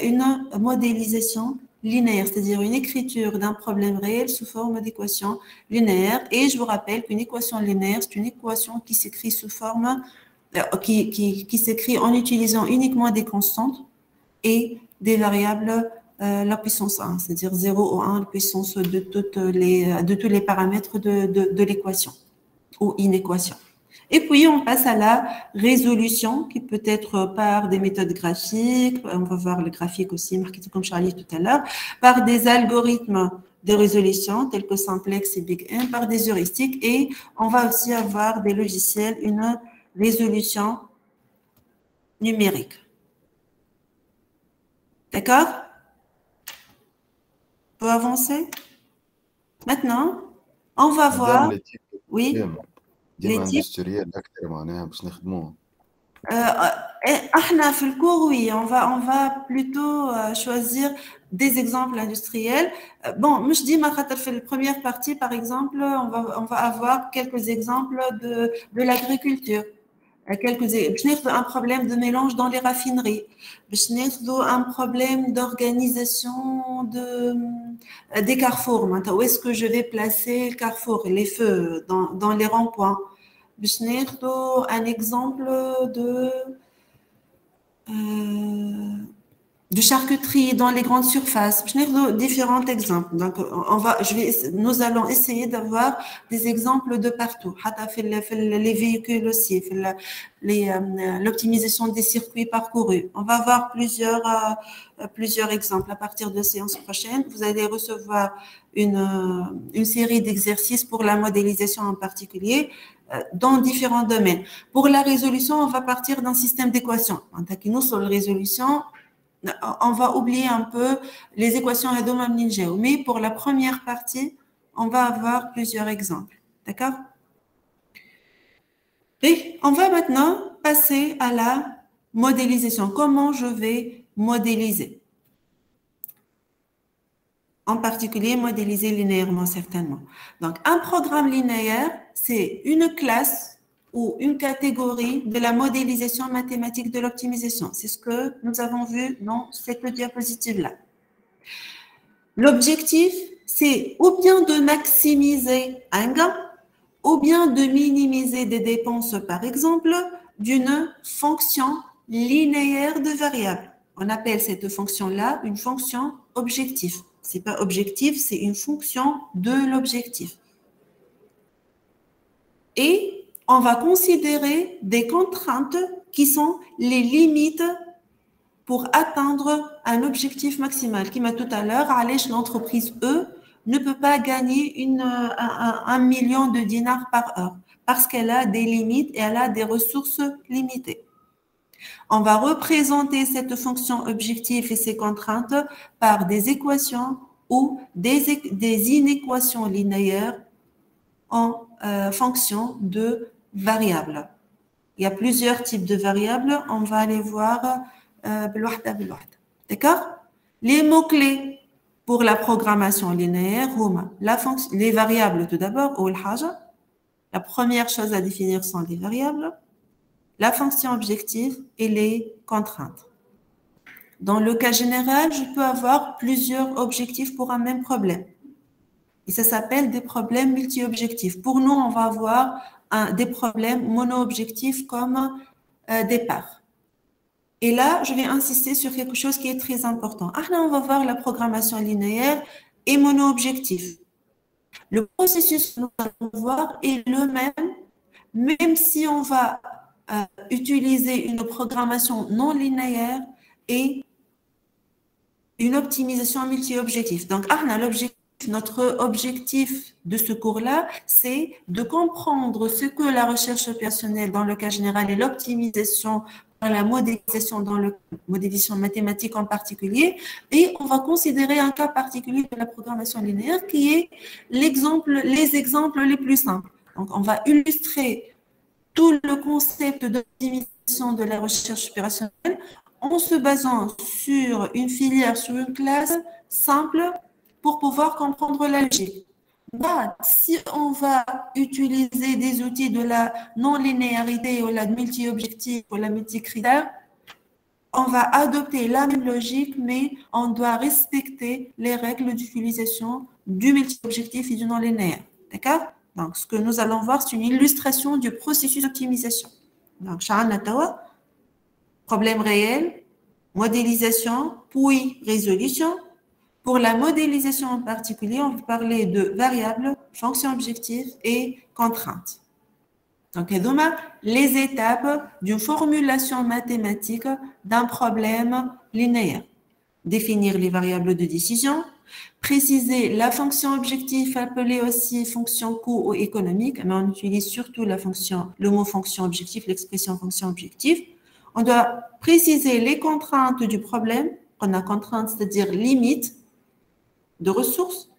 Speaker 1: une modélisation linéaire, c'est-à-dire une écriture d'un problème réel sous forme d'équation linéaire. Et je vous rappelle qu'une équation linéaire, c'est une équation qui s'écrit sous forme, qui s'écrit en utilisant uniquement des constantes et des variables, la puissance 1, c'est-à-dire 0 ou 1, la puissance de tous les paramètres de l'équation ou inéquation. Et puis, on passe à la résolution qui peut être par des méthodes graphiques, on va voir le graphique aussi, marqué comme Charlie tout à l'heure, par des algorithmes de résolution tels que Simplex et Big M, par des heuristiques, et on va aussi avoir des logiciels, une résolution numérique. D'accord? On peut avancer? Maintenant, on va voir. Oui.
Speaker 8: ديما اندستريال اكثر معناها باش نخدموه.
Speaker 1: Ahna, في الcours, oui, on va plutôt choisir des exemples industriels. Bon, je dis, ma la première partie, par exemple, on va avoir quelques exemples de l'agriculture. Un problème de mélange dans les raffineries. Un problème d'organisation des carrefours. Où est-ce que je vais placer le carrefour, les feux dans les ronds-points. Un exemple de charcuterie dans les grandes surfaces. Différents exemples. Donc, nous allons essayer d'avoir des exemples de partout. Les véhicules aussi, l'optimisation des circuits parcourus. On va avoir plusieurs exemples. À partir de séance prochaine, vous allez recevoir une série d'exercices pour la modélisation en particulier dans différents domaines. Pour la résolution, on va partir d'un système d'équations. Nous, sur la résolution, on va oublier un peu les équations à Doma Mningeo. Mais pour la première partie, on va avoir plusieurs exemples. D'accord? Et on va maintenant passer à la modélisation. Comment je vais modéliser? En particulier, modéliser linéairement, certainement. Donc, un programme linéaire, c'est une classe ou une catégorie de la modélisation mathématique de l'optimisation. C'est ce que nous avons vu dans cette diapositive-là. L'objectif, c'est ou bien de maximiser un gain, ou bien de minimiser des dépenses, par exemple, d'une fonction linéaire de variables. On appelle cette fonction-là une fonction objectif. C'est pas objectif, c'est une fonction de l'objectif. Et on va considérer des contraintes qui sont les limites pour atteindre un objectif maximal. Qui m'a tout à l'heure, l'entreprise E ne peut pas gagner 1 million de dinars par heure parce qu'elle a des limites et elle a des ressources limitées. On va représenter cette fonction objectif et ses contraintes par des équations ou des inéquations linéaires en fonction de variables. Il y a plusieurs types de variables. On va les voir d'accord? Les mots-clés pour la programmation linéaire, les variables tout d'abord, ou la première chose à définir sont les variables, la fonction objective et les contraintes. Dans le cas général, je peux avoir plusieurs objectifs pour un même problème. Et ça s'appelle des problèmes multi-objectifs. Pour nous, on va avoir des problèmes mono-objectifs comme départ. Et là, je vais insister sur quelque chose qui est très important. Là, on va voir la programmation linéaire et mono-objectif. Le processus que nous allons voir est le même si on va utiliser une programmation non linéaire et une optimisation multi-objectif. Donc, notre objectif de ce cours-là, c'est de comprendre ce que la recherche opérationnelle dans le cas général et l'optimisation dans la modélisation, dans la modélisation mathématique en particulier. Et on va considérer un cas particulier de la programmation linéaire qui est les exemples les plus simples. Donc, on va illustrer tout le concept d'optimisation de la recherche opérationnelle en se basant sur une filière, sur une classe simple pour pouvoir comprendre la logique. Si on va utiliser des outils de la non-linéarité ou la multi-objectif ou la multi-critère, on va adopter la même logique, mais on doit respecter les règles d'utilisation du multi-objectif et du non-linéaire. D'accord? Donc, ce que nous allons voir, c'est une illustration du processus d'optimisation. Donc, problème réel, modélisation, puis résolution. Pour la modélisation en particulier, on va parler de variables, fonctions objectives et contraintes. Donc, les étapes d'une formulation mathématique d'un problème linéaire. Définir les variables de décision, préciser la fonction objective appelée aussi fonction coût ou économique, mais on utilise surtout le mot fonction objective, l'expression fonction objective. On doit préciser les contraintes du problème. On a contraintes, c'est-à-dire limites de ressources,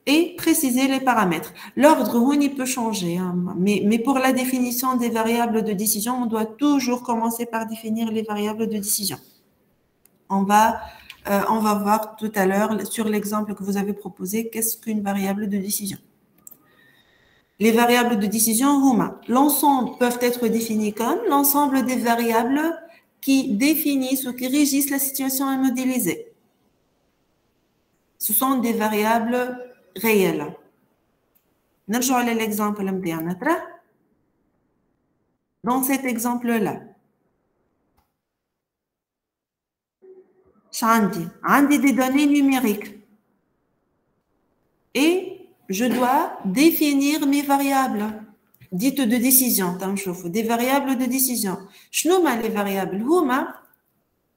Speaker 1: et préciser les paramètres. L'ordre, il peut changer, hein, mais pour la définition des variables de décision, on doit toujours commencer par définir les variables de décision. On va voir tout à l'heure sur l'exemple que vous avez proposé, qu'est-ce qu'une variable de décision. Les variables de décision, l'ensemble peuvent être définis comme l'ensemble des variables qui définissent ou qui régissent la situation à modéliser. Ce sont des variables réelles. نرجع l'exemple متاعنا. Dans cet exemple-là, j'ai des données numériques et je dois définir mes variables dites de décision. Des variables de décision. Les variables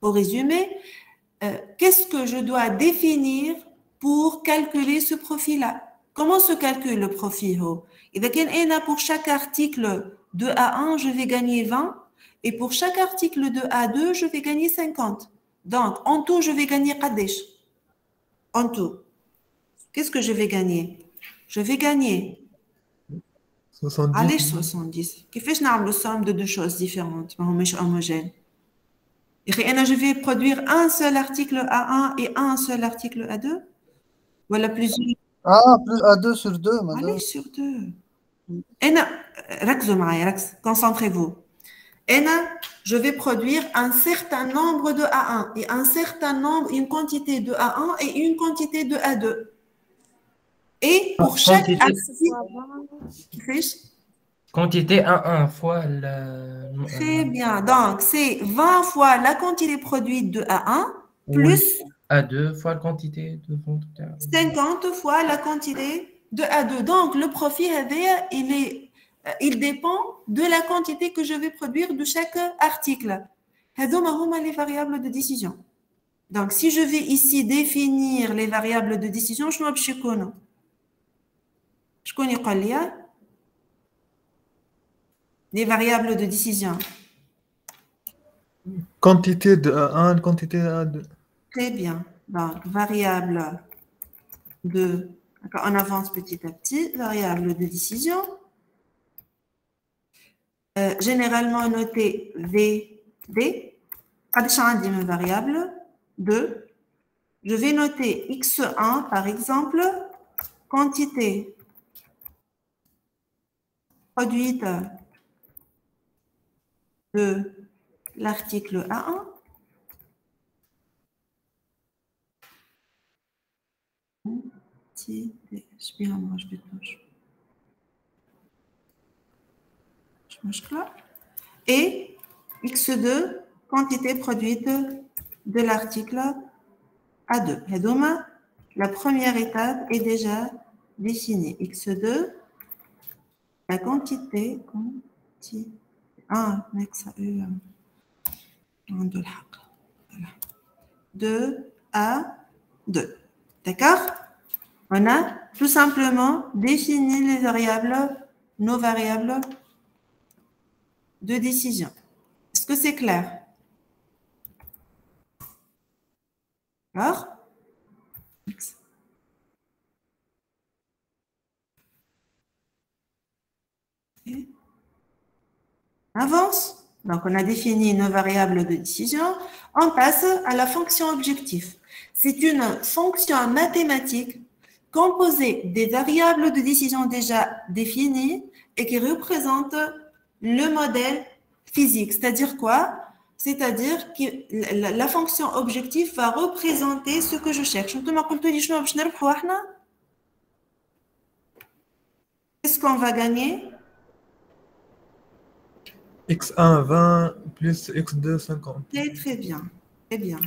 Speaker 1: pour résumer, qu'est-ce que je dois définir pour calculer ce profil-là? Comment se calcule le profil? Pour chaque article de A1, je vais gagner 20 et pour chaque article de A2, je vais gagner 50. Donc, en tout, je vais gagner Qadesh. En tout. Qu'est-ce que je vais gagner? Je vais gagner
Speaker 6: 70.
Speaker 1: Allez, 70. Qu'est-ce que je fais? Somme de deux choses différentes, mais homogènes. Je vais produire un seul article A1 et un seul article A2. Voilà plusieurs.
Speaker 2: Ah, plus A2 sur 2, madame.
Speaker 1: Allez, sur 2. Concentrez-vous. Je vais produire un certain nombre de A1 et un certain nombre, une quantité de A1 et une quantité de A2. Et pour chaque
Speaker 7: quantité A1 fois la...
Speaker 1: Très bien. Donc, c'est 20 fois la quantité produite de A1 plus
Speaker 7: A2 fois la quantité de
Speaker 1: 50 fois la quantité de A2. Donc, le profit, il dépend de la quantité que je vais produire de chaque article. هذوما les variables de décision. Donc, si je vais ici définir les variables de décision, je vais les variables de décision.
Speaker 6: Quantité de A1, quantité de A2.
Speaker 1: Très bien. Donc, variable de... On avance petit à petit. Variable de décision. Généralement noté VD. Une variable 2. Je vais noter X1, par exemple, quantité produite de l'article A1 et X2, quantité produite de l'article A2. Et donc, la première étape est déjà définie. X2, la quantité de A2. D'accord? On a tout simplement défini les variables, nos variables de décision. Est-ce que c'est clair? D'accord? Avance. Donc, on a défini nos variables de décision. On passe à la fonction objectif. C'est une fonction mathématique composée des variables de décision déjà définies et qui représente le modèle physique. C'est-à-dire quoi? C'est-à-dire que la fonction objectif va représenter ce que je cherche. Qu'est-ce qu'on va gagner?
Speaker 6: X1 20 plus X2 50.
Speaker 1: Très bien. Très bien.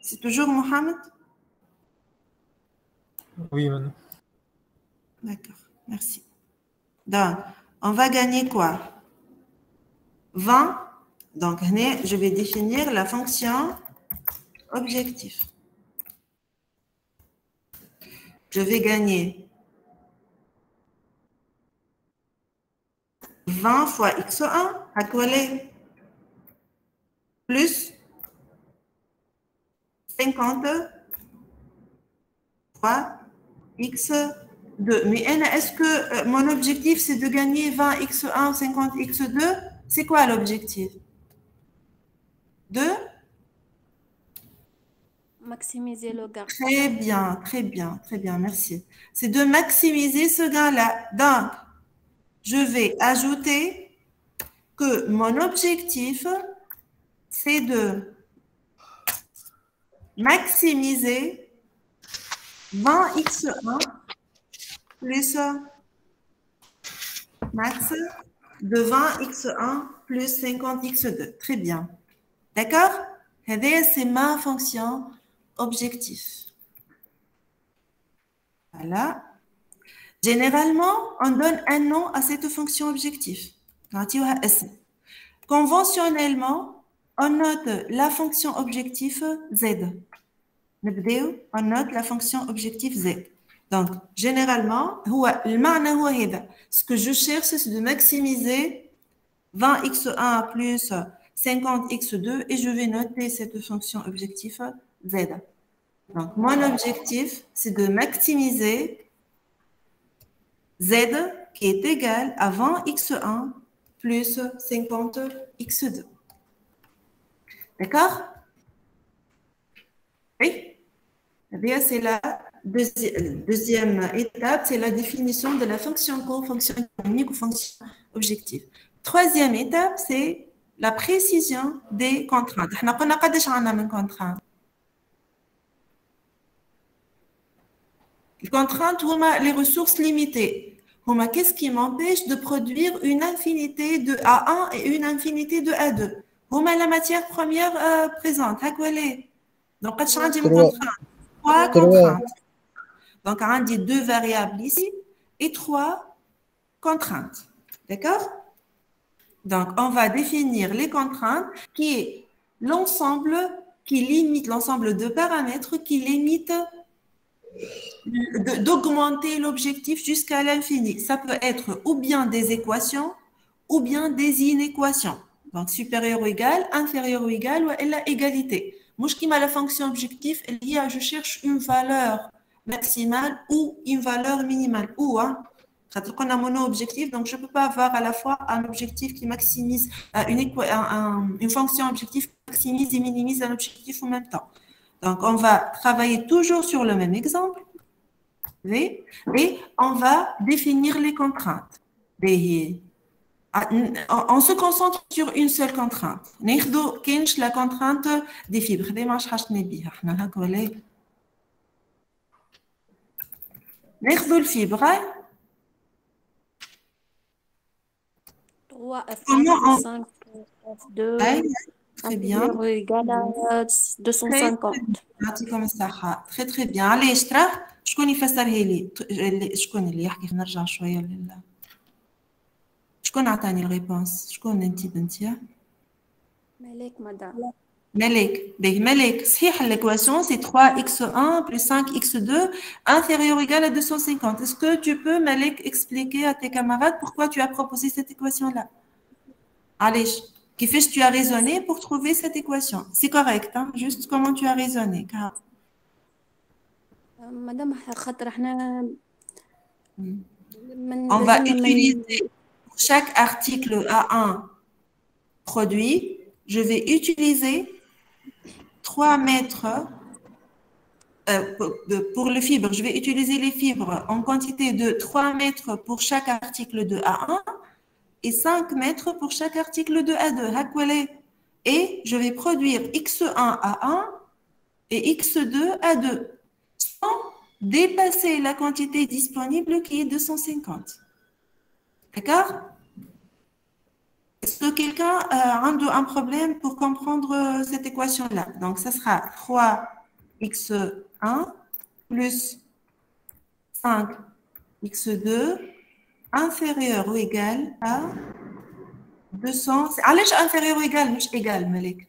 Speaker 1: C'est toujours Mohamed?
Speaker 6: Oui, madame.
Speaker 1: D'accord. Merci. Donc, on va gagner quoi? 20. Donc, je vais définir la fonction objectif. Je vais gagner 20 fois x1 à coller plus 50 3x2. Mais est-ce que mon objectif, c'est de gagner 20x1 ou 50x2? C'est quoi l'objectif? De
Speaker 10: Maximiser le gain.
Speaker 1: Très bien, très bien, très bien, merci. C'est de maximiser ce gain-là. Donc, je vais ajouter que mon objectif, c'est de maximiser 20x1 plus max de 20x1 plus 50x2. Très bien. D'accord? C'est ma fonction objectif. Voilà. Généralement, on donne un nom à cette fonction objectif. Conventionnellement, on note la fonction objectif Z. On note la fonction objectif Z. Donc, généralement, ce que je cherche, c'est de maximiser 20x1 plus 50x2 et je vais noter cette fonction objectif Z. Donc, mon objectif, c'est de maximiser Z qui est égal à 20x1 plus 50x2. D'accord? Oui? Eh bien, c'est la deuxième étape, c'est la définition de la fonction courbe, fonction économique ou fonction objective. Troisième étape, c'est la précision des contraintes. احنا قلنا قداش عندنا من contraintes. Les contraintes, les ressources limitées. Qu'est-ce qui m'empêche de produire une infinité de A1 et une infinité de A2? La matière première présente. Donc, trois contraintes. Donc, on a deux variables ici et trois contraintes. D'accord? Donc, on va définir les contraintes qui est l'ensemble qui limite, l'ensemble de paramètres qui limite d'augmenter l'objectif jusqu'à l'infini. Ça peut être ou bien des équations ou bien des inéquations. Donc, supérieur ou égal, inférieur ou égal ou la égalité. Moi, je la fonction objectif, je cherche une valeur maximale ou une valeur minimale. Ou, on a mono-objectif, donc je ne peux pas avoir à la fois un objectif qui maximise, une fonction objectif qui maximise et minimise un objectif en même temps. Donc, on va travailler toujours sur le même exemple et on va définir les contraintes. On se concentre sur une seule contrainte. La contrainte des fibres. Le fibre.
Speaker 10: 3F5, 2,
Speaker 1: très bien.
Speaker 10: Égal à 250.
Speaker 1: comme ça. Très très bien. Allez, شكون يفسرها لي؟ شكون اللي يحكي؟ نرجع شويه لله. شكون عطاني الريبونس؟ شكون انت بنتي؟
Speaker 10: ملك مدام.
Speaker 1: ملك. ملك صحيح l'équation c'est 3x1 plus 5x2 inférieur ou égal à 250. Est-ce que tu peux Malik expliquer à tes camarades pourquoi tu as proposé cette équation là? Allez, كيفاش tu as raisonné pour trouver cette équation? C'est correct, hein? Juste comment tu as raisonné.
Speaker 10: Madame,
Speaker 1: on va utiliser pour chaque article A1 produit, je vais utiliser 3 mètres pour le fibre. Je vais utiliser les fibres en quantité de 3 mètres pour chaque article de A1 et 5 mètres pour chaque article de A2. Et je vais produire X1 A1 et X2 A2 sans dépasser la quantité disponible qui est 250. D'accord? Est-ce que quelqu'un a un problème pour comprendre cette équation-là? Donc, ça sera 3x1 plus 5x2 inférieur ou égal à 200. Allez, inférieur ou égal, mais égal, Malik.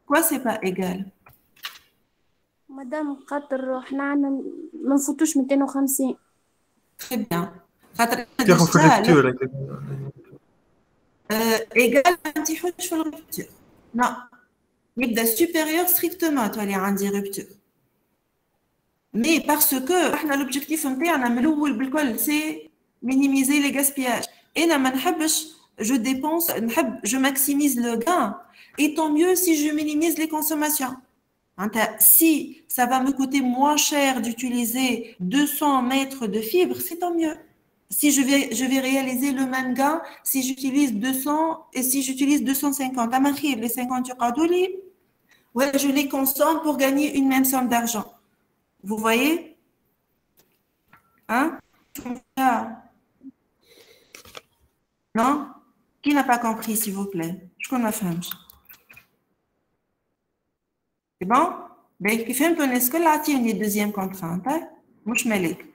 Speaker 1: Quoi, c'est pas égal?
Speaker 10: Madame, خاطر احنا عندنا ما نفوتوش 250.
Speaker 1: Très bien.
Speaker 6: تاخذ في الريبتور
Speaker 1: égal ما نتيحوش في الرupture. Non. يبدا supérieur strictement تولي عندي rupture. Mais parce que l'objectif c'est minimiser les gaspillages. Et je dépense, je maximise le gain. Et tant mieux si je minimise les consommations. Si ça va me coûter moins cher d'utiliser 200 mètres de fibres, c'est tant mieux. Si je vais réaliser le même gain si j'utilise 200 et si j'utilise 250. Les 50 je les consomme pour gagner une même somme d'argent. Vous voyez? Hein? Non? Qui n'a pas compris, s'il vous plaît? Je connais femme. C'est bon? Ben, qui fait un peu est-ce que là, il y a une deuxième contrainte? Mouch Malik.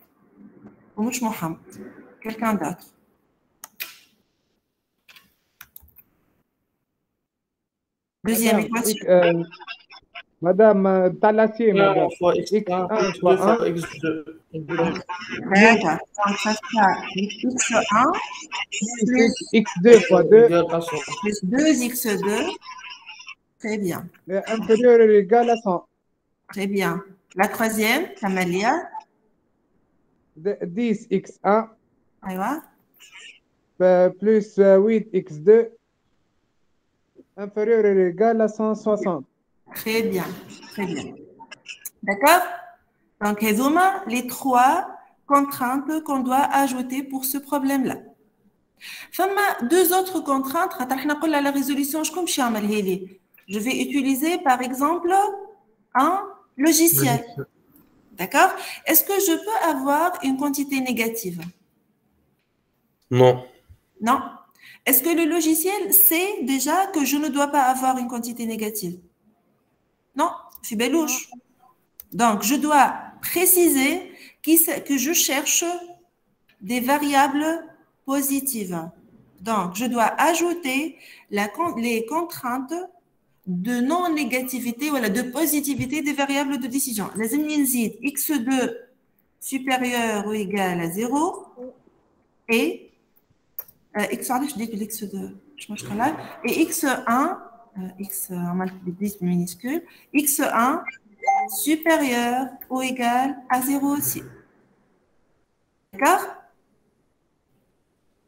Speaker 1: Ou Mouch Mohamed. Quelqu'un d'autre. Deuxième équation.
Speaker 11: Madame Talassier, madame.
Speaker 9: Fois x1, x2 fois x2.
Speaker 1: D'accord. Donc, ça sera x1
Speaker 11: plus x2 fois 2
Speaker 1: plus 2x2. Très bien.
Speaker 11: Inférieur ou égal à 100.
Speaker 1: Très bien. La troisième, Kamalia.
Speaker 11: 10x1 plus 8x2 inférieur ou égal à 160.
Speaker 1: Très bien, très bien. D'accord? Donc, les trois contraintes qu'on doit ajouter pour ce problème-là. Deux autres contraintes, la résolution, je vais utiliser par exemple un logiciel. D'accord? Est-ce que je peux avoir une quantité négative?
Speaker 4: Non.
Speaker 1: Non. Est-ce que le logiciel sait déjà que je ne dois pas avoir une quantité négative? Non, je suis belouche. Donc, je dois préciser que je cherche des variables positives. Donc, je dois ajouter les contraintes de non-négativité ou de positivité des variables de décision. Les x2 supérieur ou égal à 0 et x1, je dis que x2, je mange là, et x1, minuscule, x1 supérieur ou égal à 0 aussi. D'accord?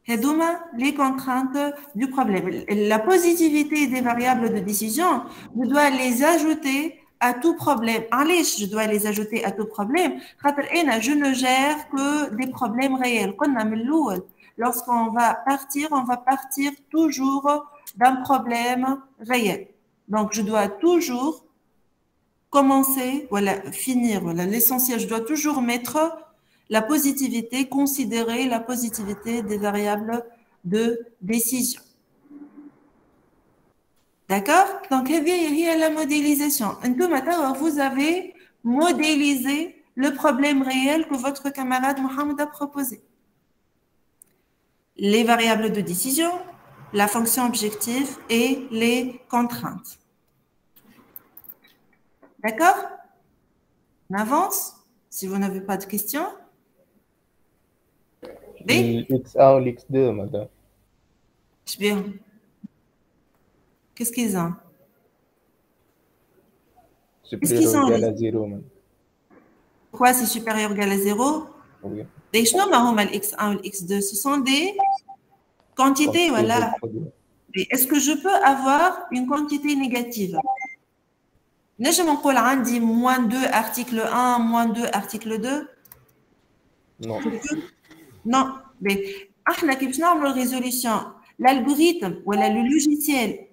Speaker 1: Et donc, les contraintes du problème. La positivité des variables de décision, je dois les ajouter à tout problème. Allez, je dois les ajouter à tout problème. Je ne gère que des problèmes réels. Lorsqu'on va partir toujours d'un problème réel. Donc, je dois toujours commencer, finir, l'essentiel. Je dois toujours mettre la positivité, considérer la positivité des variables de décision. D'accord? Donc, il y a la modélisation. Vous avez modélisé le problème réel que votre camarade Mohamed a proposé. Les variables de décision, la fonction objective et les contraintes. D'accord? On avance? Si vous n'avez pas de questions.
Speaker 3: X1 ou X2, madame.
Speaker 1: Bien. Qu'est-ce qu'ils ont?
Speaker 3: Supérieur ou égal à 0, madame.
Speaker 1: Pourquoi c'est supérieur ou égal à 0?
Speaker 3: Oui.
Speaker 1: Les x1 ou x2, ce sont des quantités, voilà. Est-ce que je peux avoir une quantité négative? Je m'en dis moins 2 article 1, moins 2 article 2?
Speaker 3: Non.
Speaker 1: Non. Mais la résolution, l'algorithme ou le logiciel,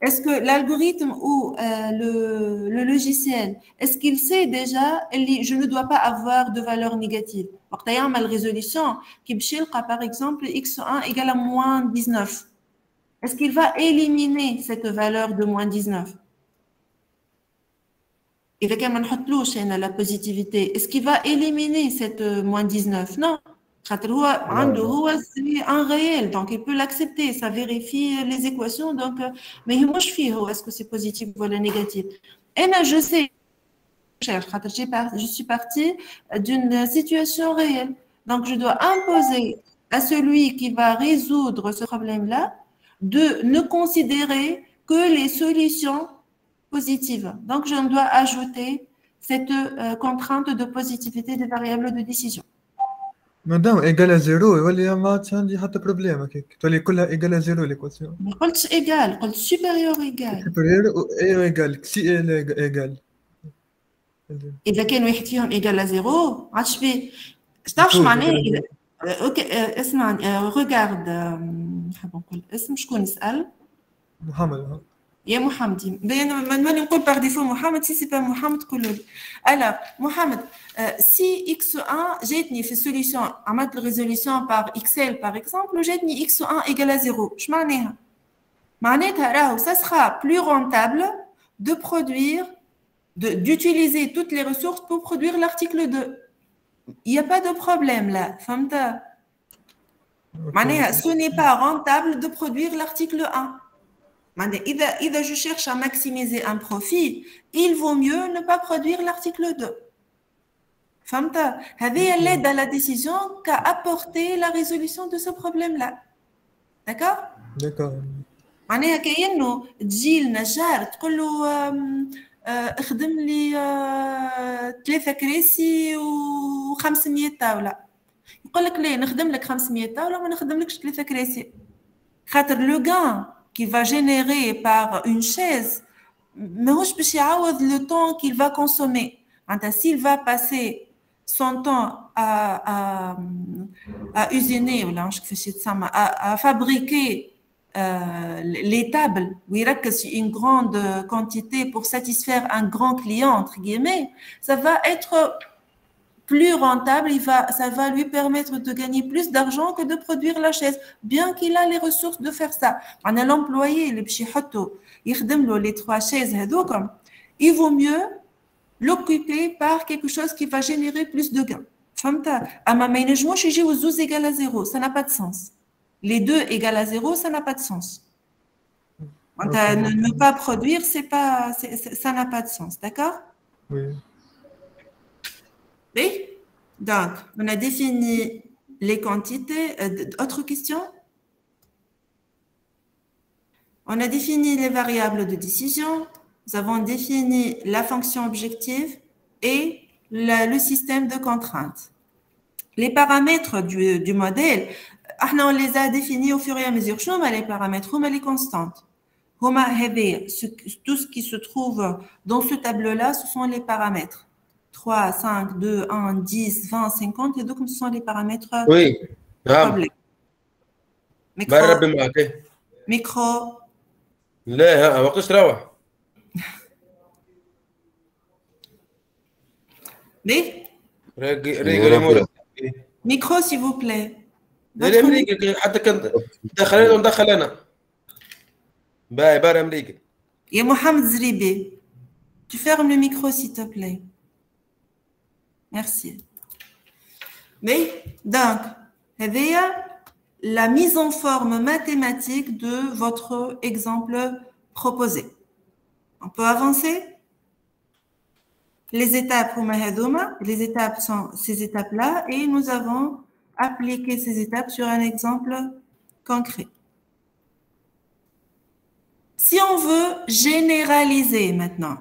Speaker 1: est-ce que l'algorithme ou le logiciel, est-ce qu'il sait déjà que je ne dois pas avoir de valeur négative? La résolution, par exemple, x1 égale à moins 19. Est-ce qu'il va éliminer cette valeur de moins 19? Il va la positivité. Est-ce qu'il va éliminer cette moins 19? Non. C'est un réel, donc il peut l'accepter. Ça vérifie les équations. Donc, mais moi, est-ce que c'est positif ou négatif? Et là, je sais. Je suis partie d'une situation réelle. Donc, je dois imposer à celui qui va résoudre ce problème-là de ne considérer que les solutions positive. Donc, je dois ajouter cette contrainte de positivité des variables de décision.
Speaker 6: مادام ايجال à 0 يولي ما عادش عندي حتى بروبليم هكاك تولي كلها ايجال à 0 ليكواسيون.
Speaker 1: ما قلتش égal, قلت supérieur égal.
Speaker 6: supérieur و ايجال سي ايجال.
Speaker 1: إذا كان واحد فيهم égal à 0 عادش فيه. تعرف معناه اوكي اسمعني regarde نحب نقول اسم شكون يسأل؟
Speaker 6: محمد.
Speaker 1: يا محمد ماني نقول باغ ديفو محمد سي با محمد قولوا لي. الوغ محمد سي x1 جاتني في السوليسيون عملت الريزوليسيون باغ اكسل باغ اكزومبل وجاتني x1 ايكال 0 اش معناها؟ معناتها راهو ça sera plus rentable de produire d'utiliser toutes les ressources pour produire l'article 2. Il n'y a pas de problème là, فهمت؟ معناها ce n'est pas rentable de produire l'article 1. إذا je cherche à maximiser un profit, il vaut mieux ne pas produire l'article 2. فهمت؟ هذه l'aide à la décision qu'a apporté la résolution de ce problème-là. D'accord?
Speaker 6: D'accord.
Speaker 1: معناها كأنه تجي لنا جار تقول له اخدم لي 3 كراسي و500 طاولة. يقول لك ليه نخدم لك 500 طاولة وما نخدم لكش 3 كراسي. خاطر لو gain qui va générer par une chaise, ماهوش باش يعوض le temps qu'il va consommer. S'il va passer son temps à usiner, à fabriquer les tables, où il reste une grande quantité pour satisfaire un grand client, entre guillemets, ça va être plus rentable, ça va lui permettre de gagner plus d'argent que de produire la chaise, bien qu'il a les ressources de faire ça. On a l'employé, les 3 chaises, il vaut mieux l'occuper par quelque chose qui va générer plus de gains. Égal à 0, ça n'a pas de sens. Les 2 égales à 0, ça n'a pas de sens. Ne pas produire, ça n'a pas de sens, d'accord?
Speaker 6: Oui.
Speaker 1: Oui, donc on a défini les quantités. Autre question? On a défini les variables de décision. Nous avons défini la fonction objective et le système de contraintes. Les paramètres du modèle, on les a définis au fur et à mesure. Les paramètres, les constantes. Tout ce qui se trouve dans ce tableau-là, ce sont les paramètres. 3, 5, 2, 1, 10, 20, 50, et donc ce sont les paramètres.
Speaker 4: Oui,
Speaker 1: micro.
Speaker 4: لا وقتاش تروح؟
Speaker 1: Micro, s'il vous plaît.
Speaker 4: لا أمريكا حتى كنت دخل أنا وندخل أنا. باي أمريكا.
Speaker 1: يا محمد زريبي. Tu fermes le micro, s'il te plaît. Merci. Mais, donc, la mise en forme mathématique de votre exemple proposé. On peut avancer? Les étapes sont ces étapes-là et nous avons appliqué ces étapes sur un exemple concret. Si on veut généraliser maintenant,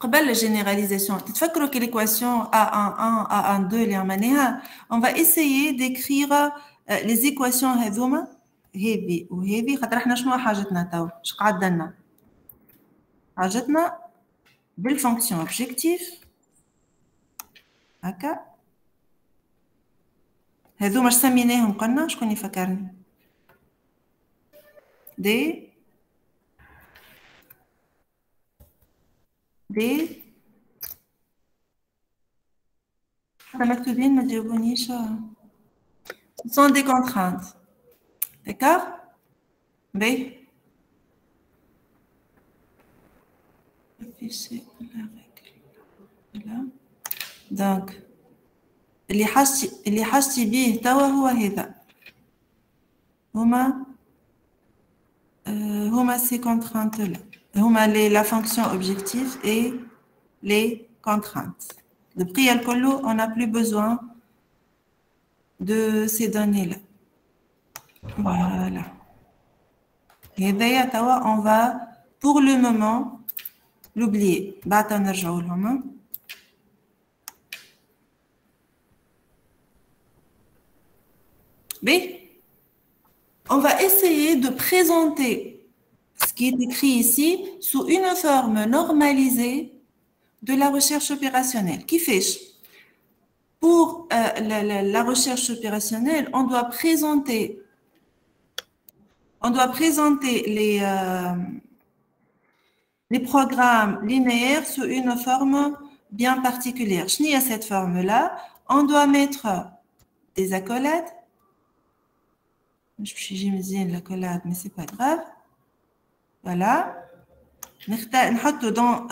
Speaker 1: قبل la généralisation, تفكروا que l'équation A11, A12 on va essayer d'écrire les équations هذوما هذه وهذه خاطر احنا شنو حاجتنا تو اش قعد لنا حاجتنا بالفونكسيون اوبجيكتيف هكا هذوما اش سميناهم قلنا شكون يفكرني دي مكتوبين ما تجاوبونيش ce sont des contraintes d'accord oui afficher la règle voilà donc اللي حاجتي به توا هو هذا هما ces contraintes là هما la fonction objective et les contraintes. Depuis le on n'a plus besoin de ces données-là. Voilà. Et d'ailleurs, on va pour le moment, l'oublier. بعدها نرجعوا لهم. Mais on va essayer de présenter ce qui est écrit ici sous une forme normalisée de la recherche opérationnelle. Qui fait? Pour la recherche opérationnelle, on doit présenter les programmes linéaires sous une forme bien particulière. Je n'ai à cette forme-là, on doit mettre des accolades. Je suis jamais l'accolade, mais c'est pas grave. Voilà. Nous dans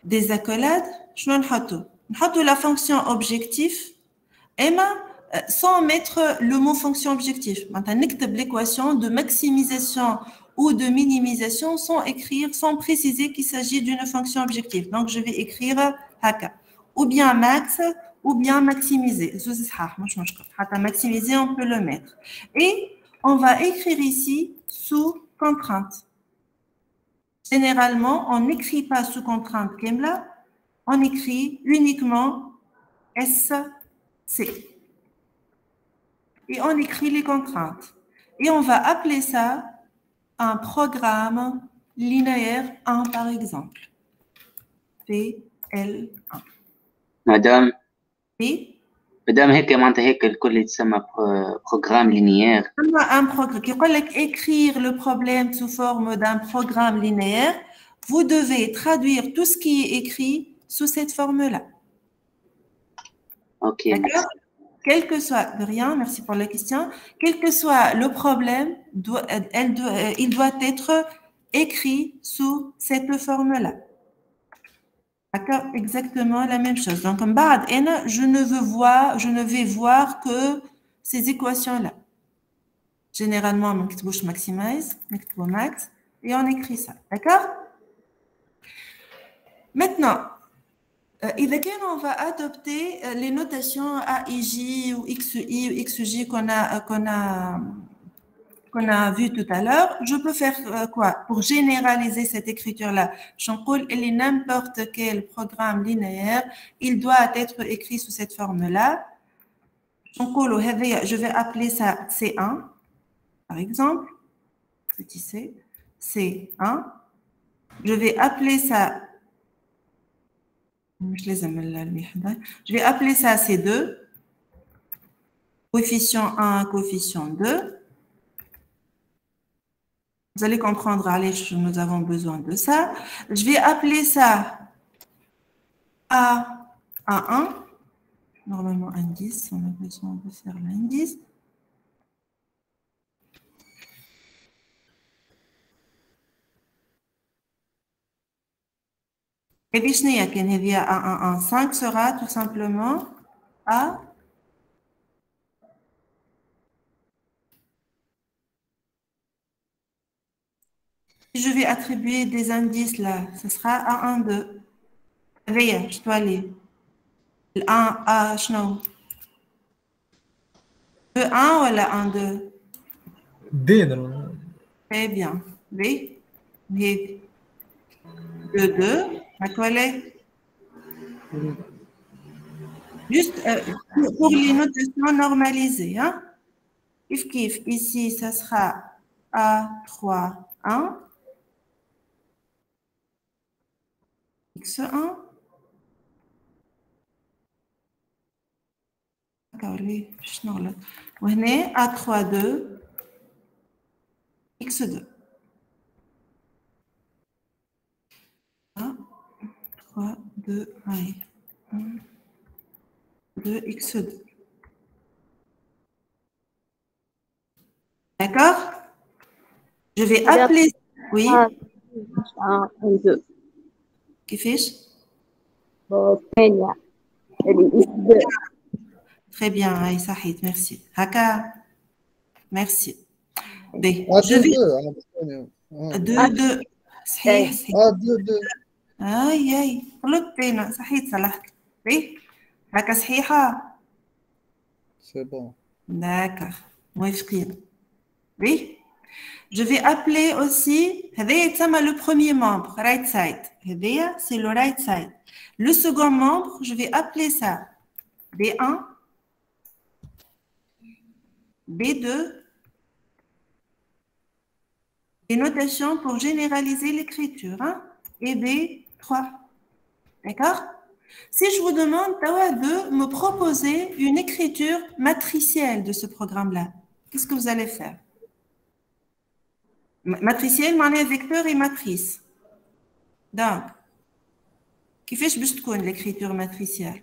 Speaker 1: des accolades. Je nous la fonction objectif. Et sans mettre le mot fonction objectif. Maintenant, l'équation de maximisation ou de minimisation sans préciser qu'il s'agit d'une fonction objective. Donc, je vais écrire haka. Ou bien max, ou bien maximiser. Maximiser, on peut le mettre. Et on va écrire ici sous contrainte. Généralement, on n'écrit pas sous contrainte Kemla, on écrit uniquement SC. Et on écrit les contraintes. Et on va appeler ça un programme linéaire 1 par exemple. PL1.
Speaker 12: Madame.
Speaker 1: Oui.
Speaker 12: Madame, هيك معناتها هيك الكل يتسمى programme linéaire.
Speaker 1: Un programme qui dit écrire le problème sous forme d'un programme linéaire, vous devez traduire tout ce qui est écrit sous cette forme-là.
Speaker 12: Ok.
Speaker 1: D'accord? Quel que soit, de rien, merci pour la question, quel que soit le problème, il doit être écrit sous cette forme-là. D'accord? Exactement la même chose. Donc, en bas, je ne vais voir que ces équations-là. Généralement, on écrit maximize, on max, et on écrit ça. D'accord? Maintenant, on va adopter les notations AIJ ou XI ou XJ qu'on a vu tout à l'heure. Je peux faire quoi? Pour généraliser cette écriture-là, n'importe quel programme linéaire, il doit être écrit sous cette forme-là. Je vais appeler ça C1, par exemple. Petit C, C1. Je vais appeler ça Je vais appeler ça C2, coefficient 1, coefficient 2. Vous allez comprendre, allez, nous avons besoin de ça. Je vais appeler ça A1. Normalement, indice, on a besoin de faire l'indice. Et Vishnia, qui est A1, 5 sera tout simplement A. Si je vais attribuer des indices là, ce sera A1, 2. Veille, je dois aller. L1, A, chnou. 2, 1 ou la 1, 2?
Speaker 6: D, non.
Speaker 1: Très bien. Oui. 2, 2. Ma collègue. Juste pour les notations normalisées. Hein? Kif, ici, ça sera A3, 1. X1. وهنا A3, 2. X2. 3, 2, 1, 2, X2. D'accord? Je vais appeler... Oui?
Speaker 10: 1, 2.
Speaker 1: كيفاش؟
Speaker 10: ثانية.
Speaker 1: Très bien, Aïe Sahid, merci. Haka, merci. B.
Speaker 2: Je vais...
Speaker 1: 2, 2. صحيح.
Speaker 2: 2, 2.
Speaker 1: اي غلطت انا صحيت صلحت بي هكا صحيحه
Speaker 2: سي بون
Speaker 1: داكوغ موافقين بي Je vais appeler aussi, le premier membre, right side. C'est le right side. Le second membre, je vais appeler ça B1, B2, des notations pour généraliser l'écriture, hein, et B3. D'accord? Si je vous demande de me proposer une écriture matricielle de ce programme-là, qu'est-ce que vous allez faire? Matricielle, معناها vecteur et matrice. Donc, كيفاش باش تكون l'écriture matricielle?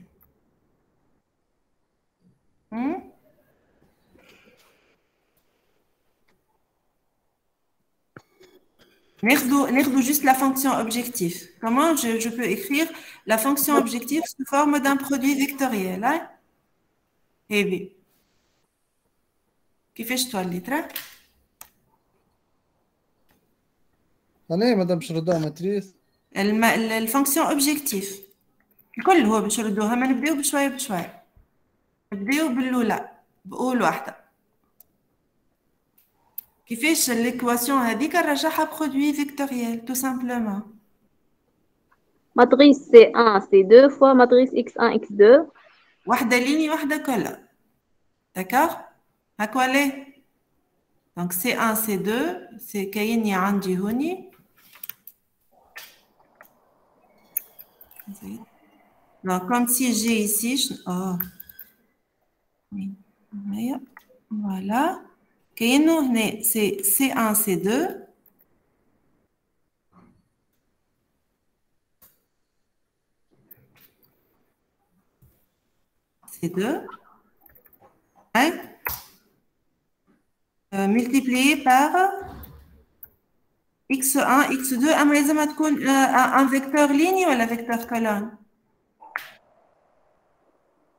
Speaker 1: N'aie juste la fonction objectif. Comment je peux écrire la fonction objectif sous forme d'un produit vectoriel? Hein? Eh bien, كيفاش تولي ترى؟
Speaker 2: أنا مادام شردوها ماتريس
Speaker 1: الفونكسيون اوبجيكتيف الكل هو باش نردوها. ما نبداو بشويه بشويه. نبداو بالاولى باول واحده. كيفاش l'équation هذيك نرجعها برودوي فيكتوريال تو سامبلومون.
Speaker 10: ماتريس C1 C2 fois matrice X1 X2.
Speaker 1: واحده ليني واحده كلها. داكوغ؟ هاكا ليه؟ دونك C1 C2 سي كاين عندي هوني. Donc, comme si j'ai ici, voilà. C'est C1, C2. C2. Hein? Multiplié par X1, X2. Un vecteur ligne ou un vecteur colonne?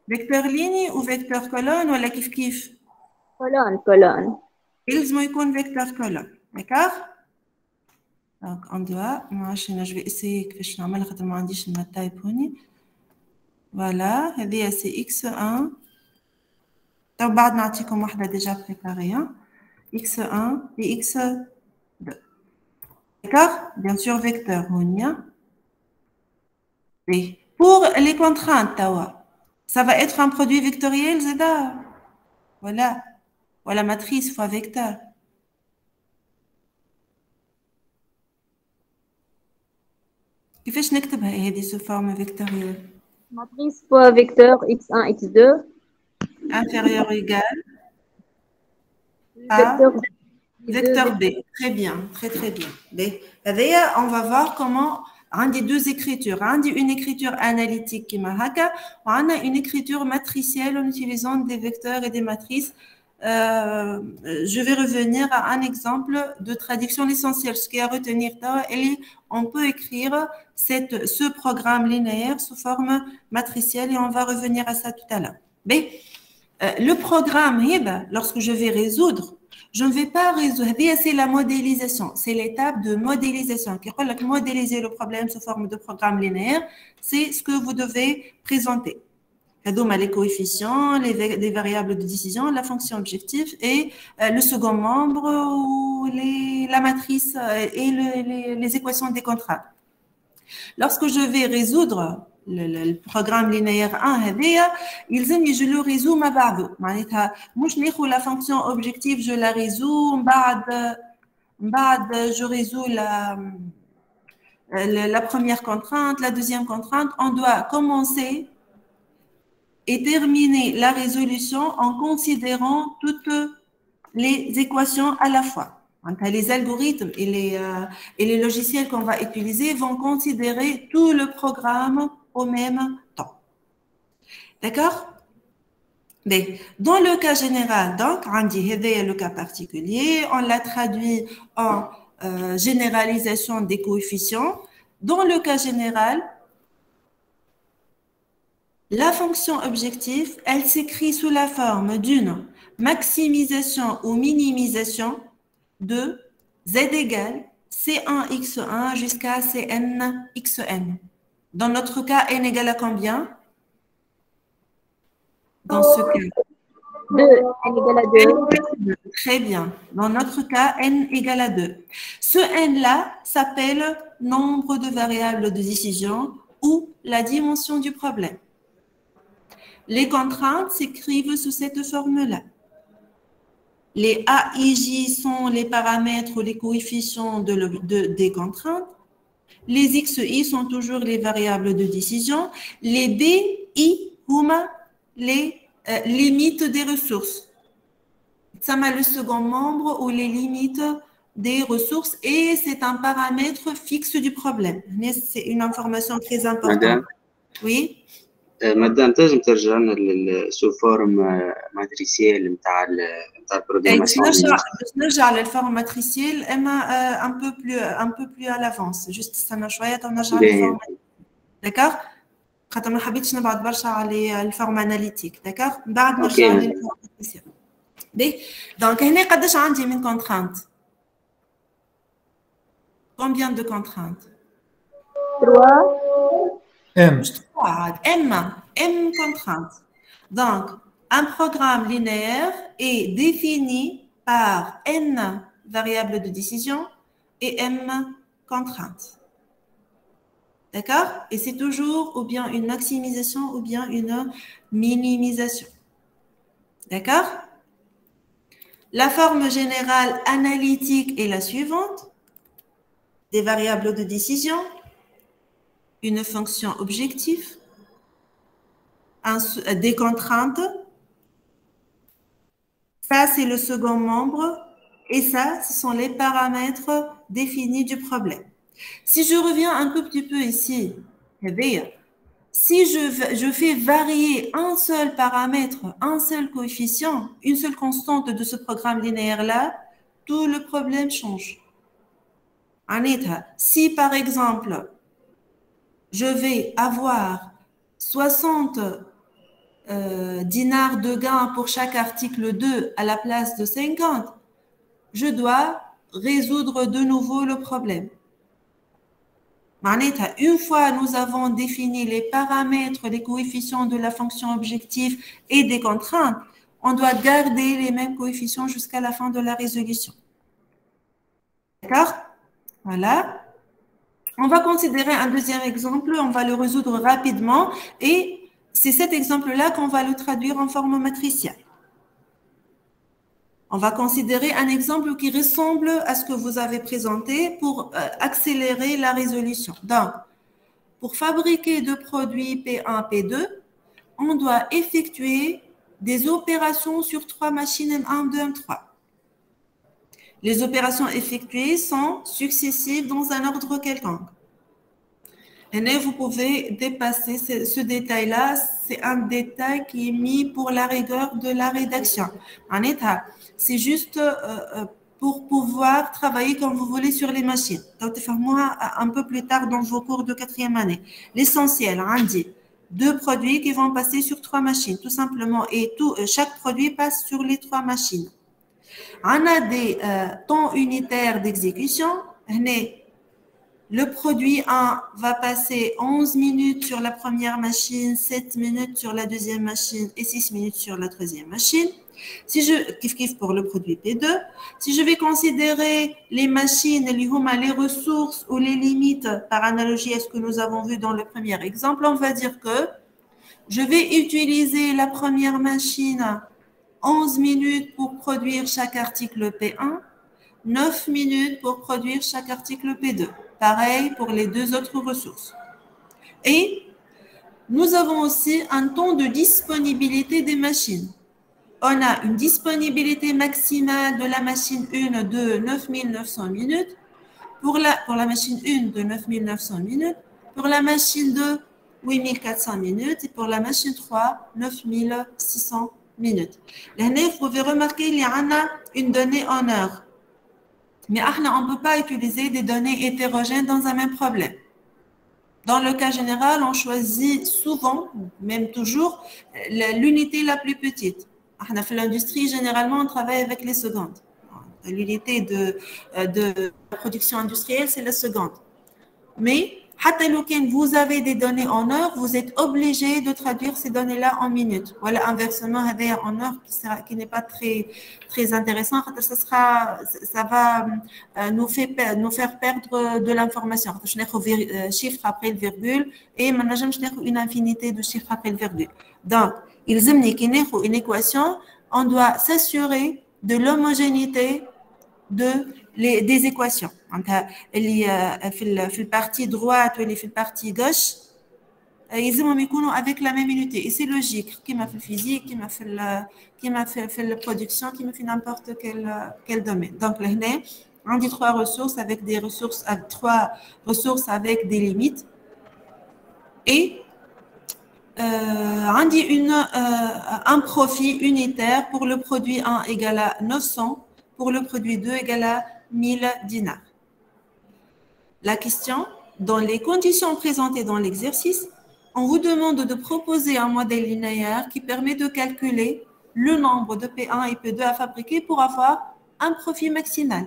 Speaker 1: Vecteur ligne ou vecteur colonne ou la kif kif?
Speaker 10: Colonne.
Speaker 1: Il faut un vecteur colonne. D'accord? Donc, on doit. Moi, je vais essayer que je fasse ma taille. Voilà. C'est X1. Donc, on a déjà préparé. X1 et X2. D'accord? Bien sûr, vecteur. Et pour les contraintes, ça va être un produit vectoriel, Zeda. Voilà. Voilà, matrice fois vecteur. كيفاش نكتبها هذه sous forme vectorielle?
Speaker 10: Matrice fois vecteur X1 X2.
Speaker 1: Inférieur ou égal à vecteur B. Très bien, très bien. D'ailleurs, on va voir comment on a deux écritures. On a une écriture analytique qui marque, on a une écriture matricielle en utilisant des vecteurs et des matrices. Je vais revenir à un exemple de traduction essentielle. Ce qui est à retenir, on peut écrire ce programme linéaire sous forme matricielle et on va revenir à ça tout à l'heure. Le programme, lorsque je vais résoudre, je ne vais pas résoudre. C'est la modélisation. C'est l'étape de modélisation. Modéliser le problème sous forme de programme linéaire, c'est ce que vous devez présenter. Les coefficients, les variables de décision, la fonction objective et le second membre ou la matrice et les équations des contrats. Lorsque je vais résoudre le programme linéaire 1, je le résous ma barre. La fonction objective, je la résous. Je résous la première contrainte, la deuxième contrainte. On doit commencer et terminer la résolution en considérant toutes les équations à la fois. Les algorithmes et les logiciels qu'on va utiliser vont considérer tout le programme au même temps. D'accord? Dans le cas général, donc, le cas particulier, on l'a traduit en généralisation des coefficients. Dans le cas général, la fonction objectif, elle s'écrit sous la forme d'une maximisation ou minimisation de z égale C1 x1 jusqu'à Cn xn. Dans notre cas, n égale à combien? Dans ce cas,
Speaker 10: 2, n égale à 2.
Speaker 1: Très bien. Dans notre cas, n égale à 2. Ce n-là s'appelle nombre de variables de décision ou la dimension du problème. Les contraintes s'écrivent sous cette forme-là. Les A, I, J sont les paramètres ou les coefficients des contraintes. Les X, Y sont toujours les variables de décision. Les B, I, huma, les limites des ressources. Ça m'a le second membre ou les limites des ressources et c'est un paramètre fixe du problème. C'est une information très importante.
Speaker 12: Madame.
Speaker 1: Oui.
Speaker 12: مدام تنجم ترجع لنا sous forme matricielle نتاع البروغراماسيون.
Speaker 1: باش نرجع للفورم ماتريسيال اما un peu plus à l'avance. juste استنى شويه نرجع للفورم. داكوغ خاطر ما حبيتش نبعد برشا على الفورم اناليتيك. داكوغ بعد نرجع للفورم ماتريسيال. Donc هنا قداش عندي من contraintes? Combien de contraintes?
Speaker 10: 3.
Speaker 1: M contraintes. Donc, un programme linéaire est défini par n variables de décision et m contraintes. D'accord? Et c'est toujours ou bien une maximisation ou bien une minimisation. D'accord? La forme générale analytique est la suivante. Des variables de décision, une fonction objective, des contraintes. Ça, c'est le second membre. Et ça, ce sont les paramètres définis du problème. Si je reviens un tout petit peu ici, si je fais varier un seul paramètre, un seul coefficient, une seule constante de ce programme linéaire-là, tout le problème change. Si, par exemple, je vais avoir 60 dinars de gain pour chaque article 2 à la place de 50, je dois résoudre de nouveau le problème. Une fois nous avons défini les paramètres, les coefficients de la fonction objective et des contraintes, on doit garder les mêmes coefficients jusqu'à la fin de la résolution. D'accord? Voilà. On va considérer un deuxième exemple, on va le résoudre rapidement et c'est cet exemple-là qu'on va le traduire en forme matricielle. On va considérer un exemple qui ressemble à ce que vous avez présenté pour accélérer la résolution. Donc, pour fabriquer deux produits P1, P2, on doit effectuer des opérations sur 3 machines M1, M2, M3. Les opérations effectuées sont successives dans un ordre quelconque. Et vous pouvez dépasser ce détail-là. C'est un détail qui est mis pour la rigueur de la rédaction. En état, c'est juste pour pouvoir travailler comme vous voulez sur les machines. Donc, moi un peu plus tard dans vos cours de 4e année. L'essentiel, on dit 2 produits qui vont passer sur 3 machines, tout simplement. Et chaque produit passe sur les 3 machines. On a des temps unitaires d'exécution. Le produit 1 va passer 11 minutes sur la première machine, 7 minutes sur la deuxième machine et 6 minutes sur la troisième machine. Si je kiffe pour le produit P2, si je vais considérer les machines, les ressources ou les limites par analogie à ce que nous avons vu dans le premier exemple, on va dire que je vais utiliser la première machine 11 minutes pour produire chaque article P1, 9 minutes pour produire chaque article P2. Pareil pour les 2 autres ressources. Et nous avons aussi un temps de disponibilité des machines. On a une disponibilité maximale de la machine 1 de 9900 minutes, pour la machine 1 de 9900 minutes, pour la machine 2, 8400 minutes et pour la machine 3, 9600 minutes. Là, vous pouvez remarquer qu'il y a une donnée en heure. Mais on ne peut pas utiliser des données hétérogènes dans un même problème. Dans le cas général, on choisit souvent, même toujours, l'unité la plus petite. Dans l'industrie, généralement, on travaille avec les secondes. L'unité de production industrielle, c'est la seconde. Mais Vous avez des données en heure, vous êtes obligé de traduire ces données-là en minutes. Voilà, inversement, en heure qui n'est pas très intéressant. Ça va nous faire perdre de l'information. Je n'ai chiffre après le virgule et maintenant je n'ai une infinité de chiffres après le virgule. Donc, il y a une équation, on doit s'assurer de l'homogénéité des équations. Donc, في partie droite ou في partie gauche, ils ont avec la même unité. Et c'est logique, qui m'a fait physique, qui m'a fait la production, qui m'a fait n'importe quel domaine. Donc, là, on dit trois ressources avec des limites. Et on dit un profit unitaire pour le produit 1 égale à 900, pour le produit 2 égale à 1000 dinars. La question, dans les conditions présentées dans l'exercice, on vous demande de proposer un modèle linéaire qui permet de calculer le nombre de P1 et P2 à fabriquer pour avoir un profit maximal.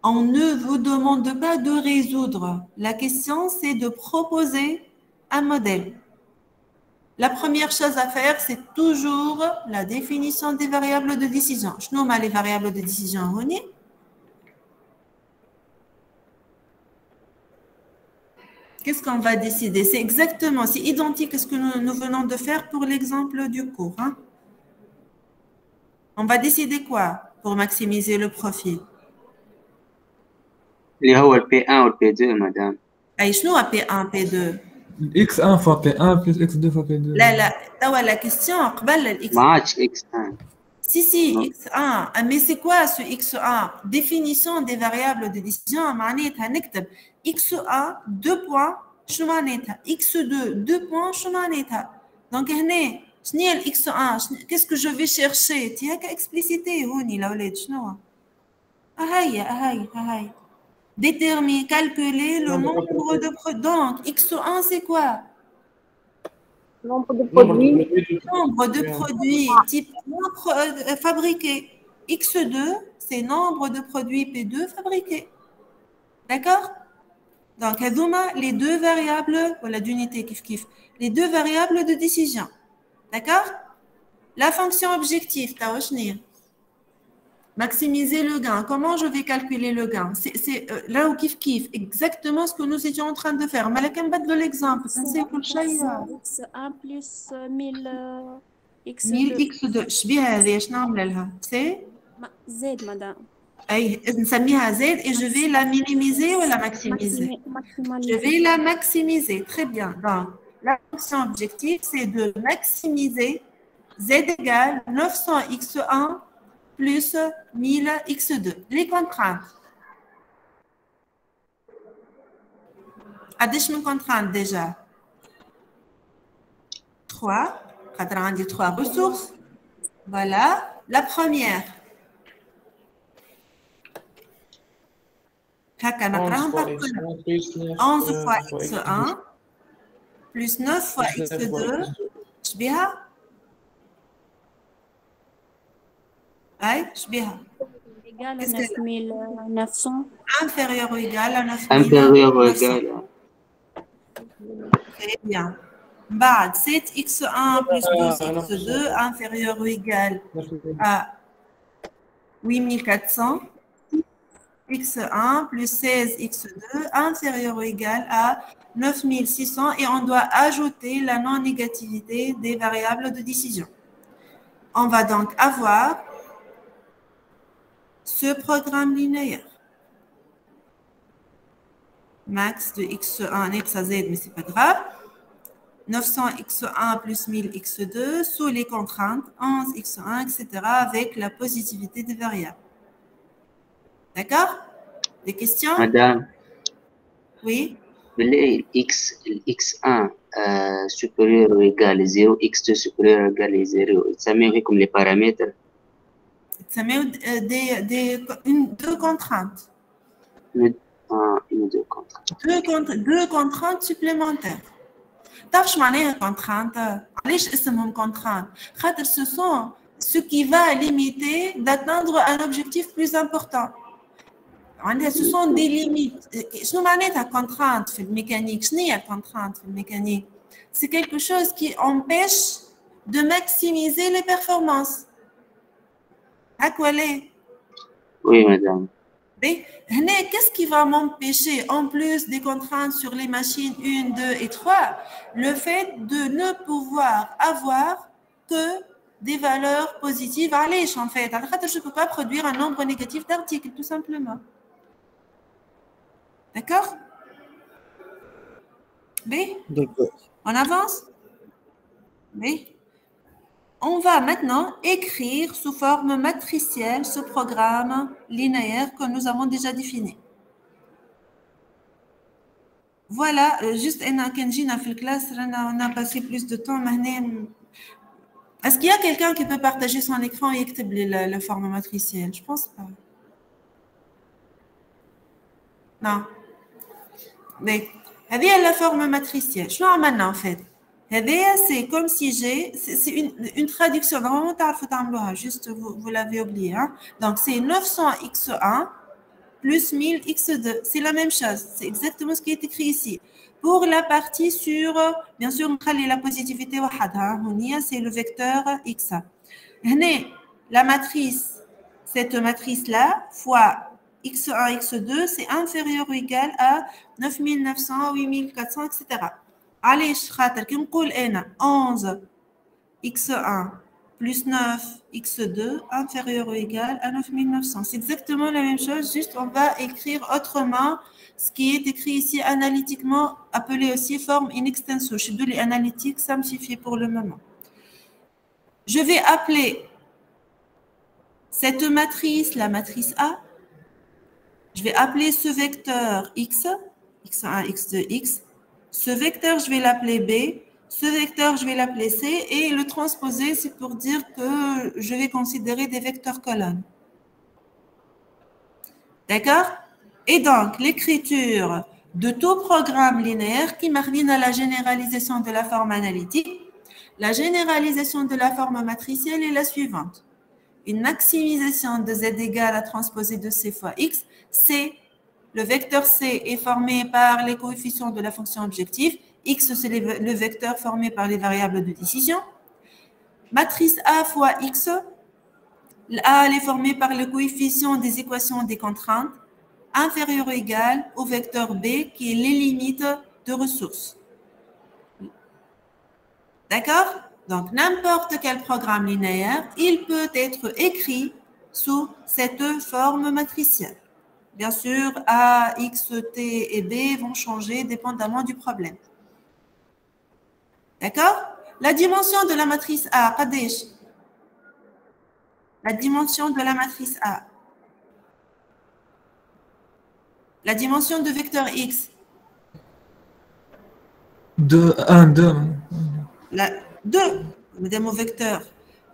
Speaker 1: On ne vous demande pas de résoudre. La question, c'est de proposer un modèle. La première chose à faire, c'est toujours la définition des variables de décision. Je nomme les variables de décision. Qu'est-ce qu'on va décider? C'est exactement, c'est identique à ce que nous venons de faire pour l'exemple du cours. Hein? On va décider quoi pour maximiser le profit?
Speaker 12: اللي هو ال P1 ou le P2 madame.
Speaker 1: أي شنو P1 P2?
Speaker 6: X1 fois P1 plus X2 fois P2.
Speaker 1: لا توا la question قبل X1.
Speaker 12: ما عادش X1.
Speaker 1: Si, X1. Mais c'est quoi ce X1? Définition des variables de décision. معناتها نكتب X1 2 points شنو معناتها؟ X2 2 points شنو معناتها؟ Donc هنا شنو هي X1? Qu'est-ce que je vais chercher؟ تي هكا explicité هوني الأولاد شنو؟ هاي. Déterminer, calculer le nombre de produits. Donc, X1, c'est quoi?
Speaker 10: Nombre de produits.
Speaker 1: Nombre de produits type fabriqués. X2, c'est nombre de produits P2 fabriqués. D'accord? Donc, les deux variables, voilà, d'unité, kiff. Les deux variables de décision. D'accord? La fonction objectif, maximiser le gain. Comment je vais calculer le gain? C'est là où kiff, exactement ce que nous étions en train de faire. Mais là, quand de l'exemple, c'est
Speaker 10: X1 plus 1000 X2.
Speaker 1: 1000 X2. C'est
Speaker 10: Z, madame.
Speaker 1: نسميها Z et je vais la minimiser ou la maximiser? Je vais la maximiser. Très bien. Donc, la fonction objective, c'est de maximiser Z égale 900 X1 plus 1000 X2. Les contraintes. قداش من contraintes déjà? 3. On dit 3 ressources. Voilà. La première. 11 fois X1 plus 9 fois X2. شبيها؟
Speaker 10: Égal à 9900.
Speaker 1: Inférieur ou égal à 9900.
Speaker 12: Inférieur ou égal.
Speaker 1: Très bien. 7x1 plus 12x2 inférieur ou égal à 8400. X1 plus 16x2 inférieur ou égal à 9600. Et on doit ajouter la non-négativité des variables de décision. On va donc avoir ce programme linéaire. Max de x1, x à z, mais ce n'est pas grave. 900x1 plus 1000x2 sous les contraintes 11x1, etc. avec la positivité des variables. D'accord? Des questions?
Speaker 12: Madame.
Speaker 1: Oui?
Speaker 12: X1 supérieur ou égal à 0, X2 supérieur ou égal à 0. Ça met comme les paramètres.
Speaker 1: Ça met deux contraintes. Deux contraintes supplémentaires. تعرف شو معناها contrainte؟ علاش اسمهم contrainte؟ خاطر ce sont ce qui va limiter d'atteindre un objectif plus important. Ce sont des limites. شنو معناتها contrainte في الميكانيك؟ شنو هي contrainte في الميكانيك؟ C'est quelque chose qui empêche de maximiser les performances.
Speaker 12: Oui, madame.
Speaker 1: Qu'est-ce qui va m'empêcher, en plus des contraintes sur les machines 1, 2 et 3, le fait de ne pouvoir avoir que des valeurs positives à l'éche, en fait. Je ne peux pas produire un nombre négatif d'articles, tout simplement. D'accord?
Speaker 2: D'accord.
Speaker 1: On avance? Oui. On va maintenant écrire sous forme matricielle ce programme linéaire que nous avons déjà défini. Voilà, juste Kenji a fait la classe, on a passé plus de temps. Est-ce qu'il y a quelqu'un qui peut partager son écran et écrire la forme matricielle? Je pense pas. Non. Mais, c'est la forme matricielle. Je suis maintenant en fait. C'est comme si c'est une traduction. Normalement, juste vous l'avez oublié. Hein? Donc, c'est 900x1 plus 1000x2. C'est la même chose. C'est exactement ce qui est écrit ici. Pour la partie sur, bien sûr, la positivité, c'est le vecteur x. La matrice, cette matrice-là, fois x1, x2, c'est inférieur ou égal à 9900, 8400, etc. علاش خاطر كي نقول انا 11 x1 plus 9 x2 inférieur ou égal à 9900. C'est exactement la même chose, juste on va écrire autrement ce qui est écrit ici analytiquement, appelé aussi forme in extenso. Je suis analytique simplifié pour le moment. Je vais appeler cette matrice la matrice A. Je vais appeler ce vecteur x, x1, x2, x. Ce vecteur, je vais l'appeler B. Ce vecteur, je vais l'appeler C. Et le transposer, c'est pour dire que je vais considérer des vecteurs colonnes. D'accord? Et donc, l'écriture de tout programme linéaire qui m'amène à la généralisation de la forme analytique. La généralisation de la forme matricielle est la suivante. Une maximisation de Z égale à transposer de C fois X, c'est le vecteur C est formé par les coefficients de la fonction objective. X, c'est le vecteur formé par les variables de décision. Matrice A fois X, A est formée par le coefficient des équations des contraintes, inférieur ou égal au vecteur B, qui est les limites de ressources. D'accord? Donc, n'importe quel programme linéaire, il peut être écrit sous cette forme matricielle. Bien sûr, A, X, T et B vont changer dépendamment du problème. D'accord? La dimension de la matrice A, Qadesh. La dimension de la matrice A. La dimension de vecteur X.
Speaker 6: 2, 1, 2.
Speaker 1: 2, madame au vecteur.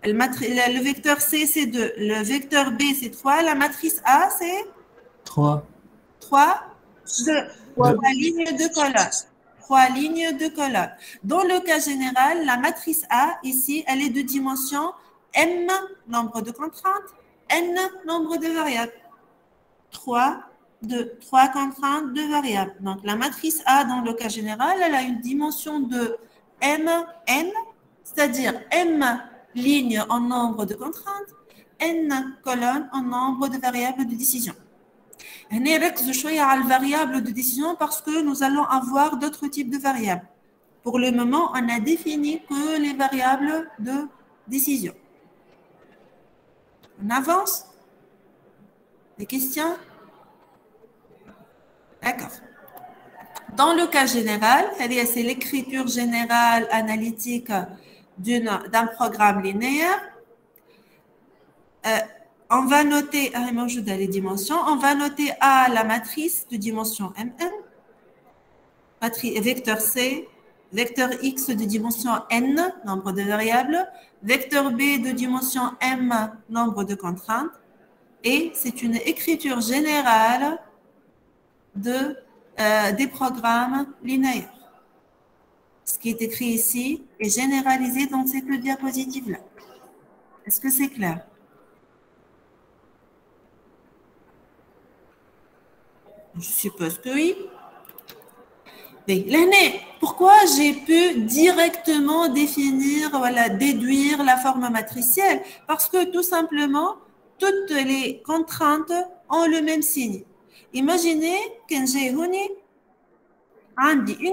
Speaker 1: Le vecteur C, c'est 2. Le vecteur B, c'est 3. La matrice A, c'est
Speaker 6: 3.
Speaker 1: 3, 2. 3 lignes de colonne. 3 lignes de colonne. Dans le cas général, la matrice A, ici, elle est de dimension M, nombre de contraintes, N, nombre de variables. 3, 2. 3 contraintes, 2 variables. Donc, la matrice A, dans le cas général, elle a une dimension de M, N, c'est-à-dire M lignes en nombre de contraintes, N colonnes en nombre de variables de décision. On va sur la variable de décision parce que nous allons avoir d'autres types de variables. Pour le moment, on a défini que les variables de décision. On avance? Des questions? D'accord. Dans le cas général, c'est l'écriture générale analytique d'un programme linéaire. On va noter, les dimensions, on va noter A la matrice de dimension Mn, vecteur C, vecteur X de dimension N, nombre de variables, vecteur B de dimension M, nombre de contraintes, et c'est une écriture générale des programmes linéaires. Ce qui est écrit ici est généralisé dans cette diapositive-là. Est-ce que c'est clair? Je suppose que oui. Pourquoi j'ai pu directement définir, voilà, déduire la forme matricielle? Parce que tout simplement, toutes les contraintes ont le même signe. Imaginez que j'ai une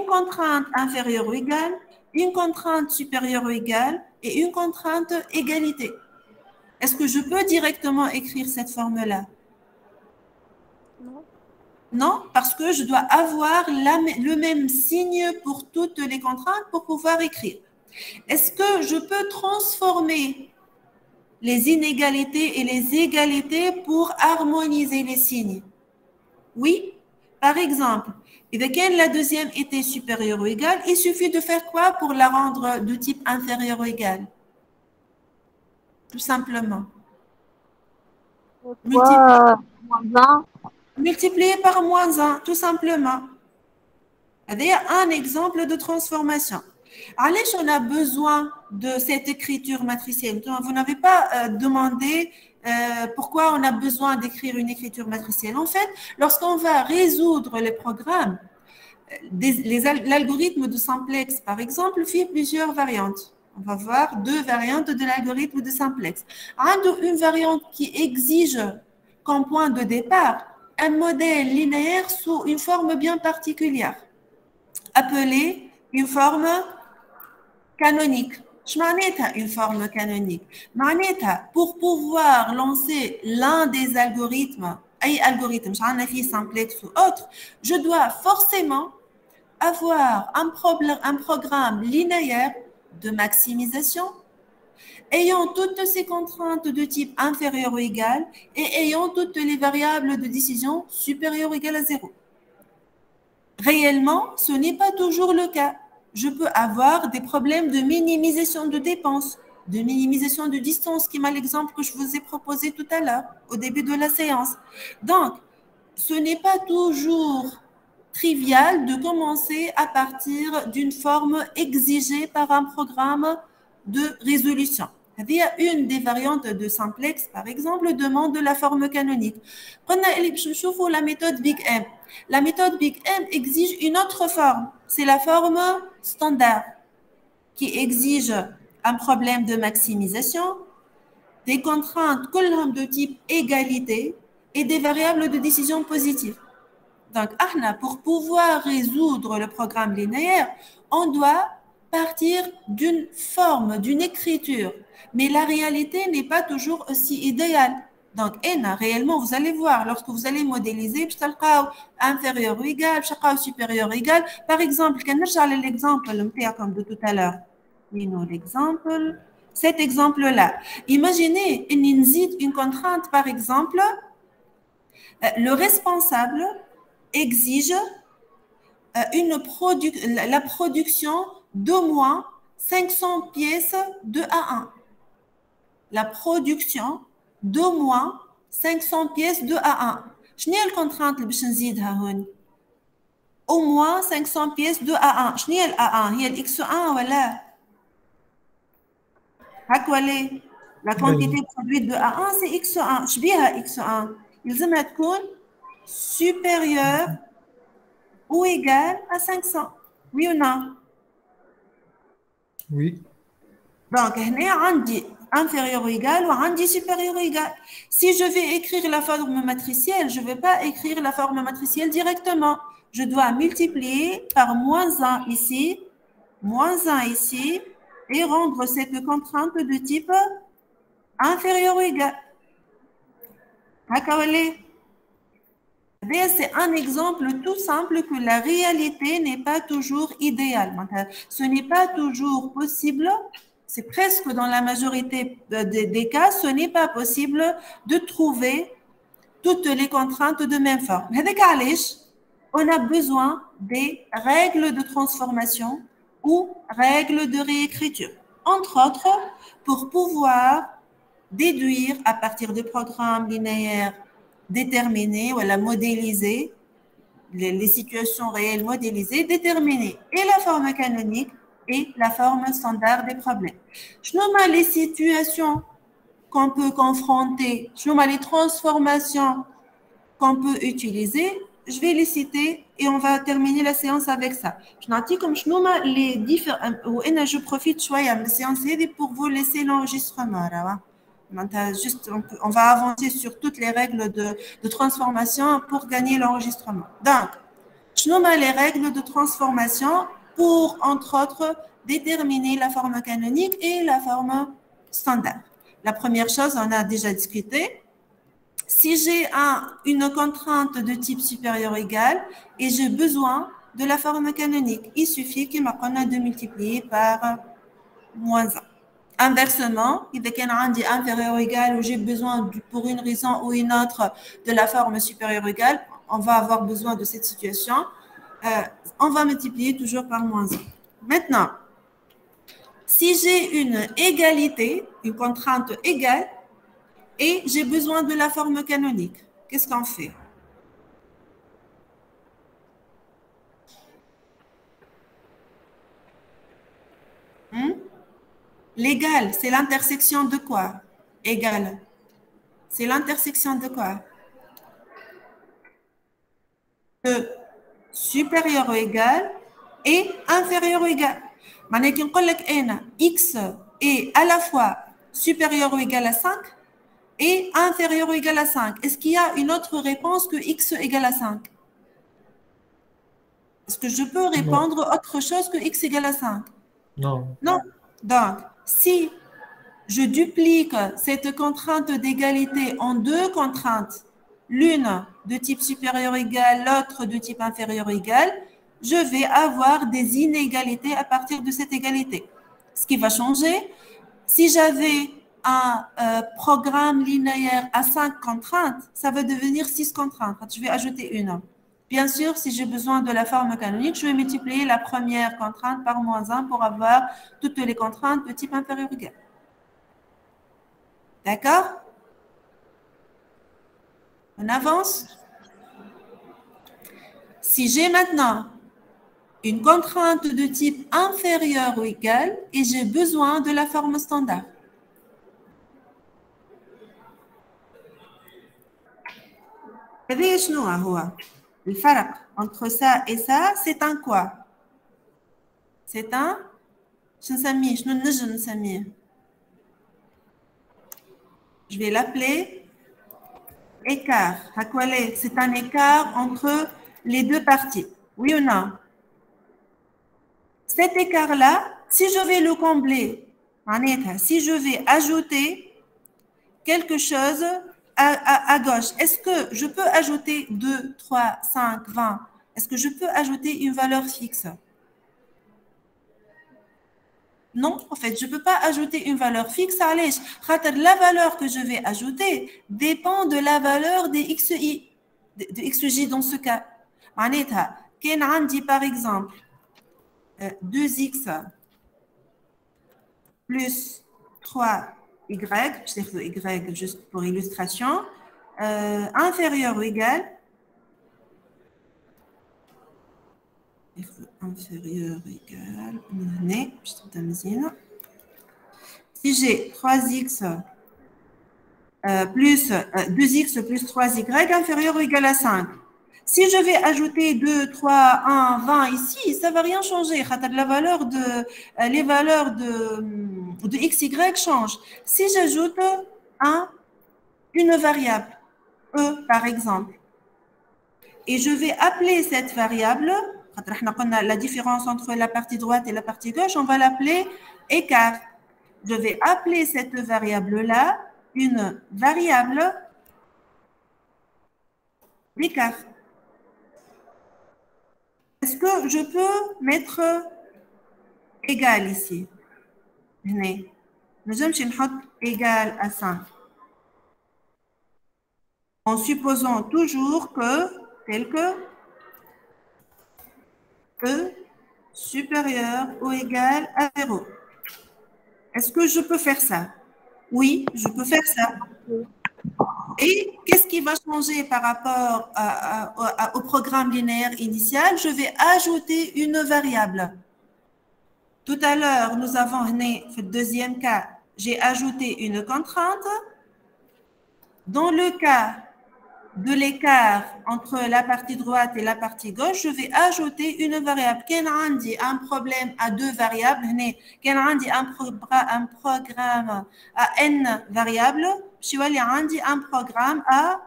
Speaker 1: contrainte inférieure ou égale, une contrainte supérieure ou égale et une contrainte égalité. Est-ce que je peux directement écrire cette forme-là?
Speaker 10: Non.
Speaker 1: Non, parce que je dois avoir le même signe pour toutes les contraintes pour pouvoir écrire. Est-ce que je peux transformer les inégalités et les égalités pour harmoniser les signes? Oui. Par exemple, quand la deuxième était supérieure ou égale, il suffit de faire quoi pour la rendre de type inférieur ou égal? Tout simplement. Multiplier par moins 1, tout simplement. C'est-à-dire un exemple de transformation. Allez, on a besoin de cette écriture matricielle. Vous n'avez pas demandé pourquoi on a besoin d'écrire une écriture matricielle. En fait, lorsqu'on va résoudre les programmes, l'algorithme de simplex, par exemple, fait plusieurs variantes. On va voir 2 variantes de l'algorithme de simplex. Une variante qui exige comme point de départ un modèle linéaire sous une forme bien particulière, appelée une forme canonique. Je m'en une forme canonique. Pour pouvoir lancer l'un des algorithmes, simplex ou autre, je dois forcément avoir un programme linéaire de maximisation ayant toutes ces contraintes de type inférieur ou égal et ayant toutes les variables de décision supérieures ou égales à 0. Réellement, ce n'est pas toujours le cas. Je peux avoir des problèmes de minimisation de dépenses, de minimisation de distance, qui est l'exemple que je vous ai proposé tout à l'heure, au début de la séance. Donc, ce n'est pas toujours trivial de commencer à partir d'une forme exigée par un programme de résolution. Il y a une des variantes de simplex, par exemple, demande la forme canonique. Prenez la méthode Big M. La méthode Big M exige une autre forme. C'est la forme standard qui exige un problème de maximisation, des contraintes de type égalité et des variables de décision positives. Donc, pour pouvoir résoudre le programme linéaire, on doit partir d'une forme, d'une écriture. Mais la réalité n'est pas toujours aussi idéale. Donc, réellement, vous allez voir, lorsque vous allez modéliser, inférieur ou égal, supérieur ou égal. Par exemple, l'exemple de tout à l'heure. L'exemple, cet exemple-là. Imaginez une contrainte, par exemple, le responsable exige la production d'au moins 500 pièces de A1. La production d'au moins 500 pièces de A1. Je n'ai la contrainte que je vais au moins 500 pièces de A1. Je n'ai A1, il y a l'X1 voilà. La quantité produite de A1 c'est X1. Je vais X1. Il doit être supérieur ou égal à 500. Oui ou non?
Speaker 6: Oui.
Speaker 1: Donc, on dit inférieur ou égal ou on dit supérieur ou égal. Si je vais écrire la forme matricielle, je ne vais pas écrire la forme matricielle directement. Je dois multiplier par moins 1 ici, moins 1 ici, et rendre cette contrainte de type inférieur ou égal. D'accord? C'est un exemple tout simple que la réalité n'est pas toujours idéale. Ce n'est pas toujours possible, c'est presque dans la majorité des cas, ce n'est pas possible de trouver toutes les contraintes de même forme. On a besoin des règles de transformation ou règles de réécriture. Entre autres, pour pouvoir déduire à partir de programmes linéaires déterminer, voilà, modéliser les situations réelles modélisées, déterminer et la forme canonique et la forme standard des problèmes. Je nomme les situations qu'on peut confronter, je nomme les transformations qu'on peut utiliser. je vais les citer et on va terminer la séance avec ça. Je n'en dis comme les différents. Je profite de la séance pour vous laisser l'enregistrement. Juste, on va avancer sur toutes les règles de transformation pour gagner l'enregistrement. Donc, je nomme les règles de transformation pour, entre autres, déterminer la forme canonique et la forme standard. La première chose, on a déjà discuté. Si j'ai une contrainte de type supérieur ou égal et j'ai besoin de la forme canonique, il suffit qu'il m'apprenait de multiplier par moins 1. Inversement, il y a un inférieur ou égal où j'ai besoin, pour une raison ou une autre, de la forme supérieure ou égale, on va avoir besoin de cette situation. On va multiplier toujours par moins 1. Maintenant, si j'ai une égalité, une contrainte égale, et j'ai besoin de la forme canonique, qu'est-ce qu'on fait? L'égal, c'est l'intersection de quoi? Égal. C'est l'intersection de quoi? De supérieur ou égal et inférieur ou égal. X est à la fois supérieur ou égal à 5 et inférieur ou égal à 5. Est-ce qu'il y a une autre réponse que x égale à 5? Est-ce que je peux répondre autre chose que x égale à 5?
Speaker 6: Non.
Speaker 1: Non. Donc, si je duplique cette contrainte d'égalité en deux contraintes, l'une de type supérieur égal, l'autre de type inférieur égal, je vais avoir des inégalités à partir de cette égalité. Ce qui va changer, si j'avais un programme linéaire à 5 contraintes, ça va devenir 6 contraintes. Je vais ajouter une. Bien sûr, si j'ai besoin de la forme canonique, je vais multiplier la première contrainte par moins 1 pour avoir toutes les contraintes de type inférieur égal. D'accord? On avance? Si j'ai maintenant une contrainte de type inférieur ou égal et j'ai besoin de la forme standard. Le farq entre ça et ça, c'est un quoi? C'est un, je vais l'appeler écart. C'est un écart entre les deux parties. Oui ou non? Cet écart-là, si je vais le combler, si je vais ajouter quelque chose à gauche, est-ce que je peux ajouter 2, 3, 5, 20? Est-ce que je peux ajouter une valeur fixe? Non, en fait, je ne peux pas ajouter une valeur fixe. La valeur que je vais ajouter dépend de la valeur des xi, de xj dans ce cas. Par exemple, 2x plus 3y, je vais dire y juste pour illustration, inférieur ou égal, inférieur ou égal, si j'ai 3x plus 2x plus 3y inférieur ou égal à 5, si je vais ajouter 2, 3, 1, 20 ici, ça ne va rien changer. Les valeurs de x, y changent. Si j'ajoute une variable, e par exemple, et je vais appeler cette variable, la différence entre la partie droite et la partie gauche, on va l'appeler écart. Je vais appeler cette variable-là une variable d'écart. Est-ce que je peux mettre égal ici? Nous allons égal à 5. En supposant toujours que tel que E supérieur ou égal à 0. Est-ce que je peux faire ça? Oui, je peux faire ça. Et qu'est-ce qui va changer par rapport au programme linéaire initial? Je vais ajouter une variable. Tout à l'heure, nous avons, dans le deuxième cas, j'ai ajouté une contrainte. Dans le cas de l'écart entre la partie droite et la partie gauche, je vais ajouter une variable. Quand on dit un problème à deux variables, quand on dit un programme à n variables, je vais dire un programme à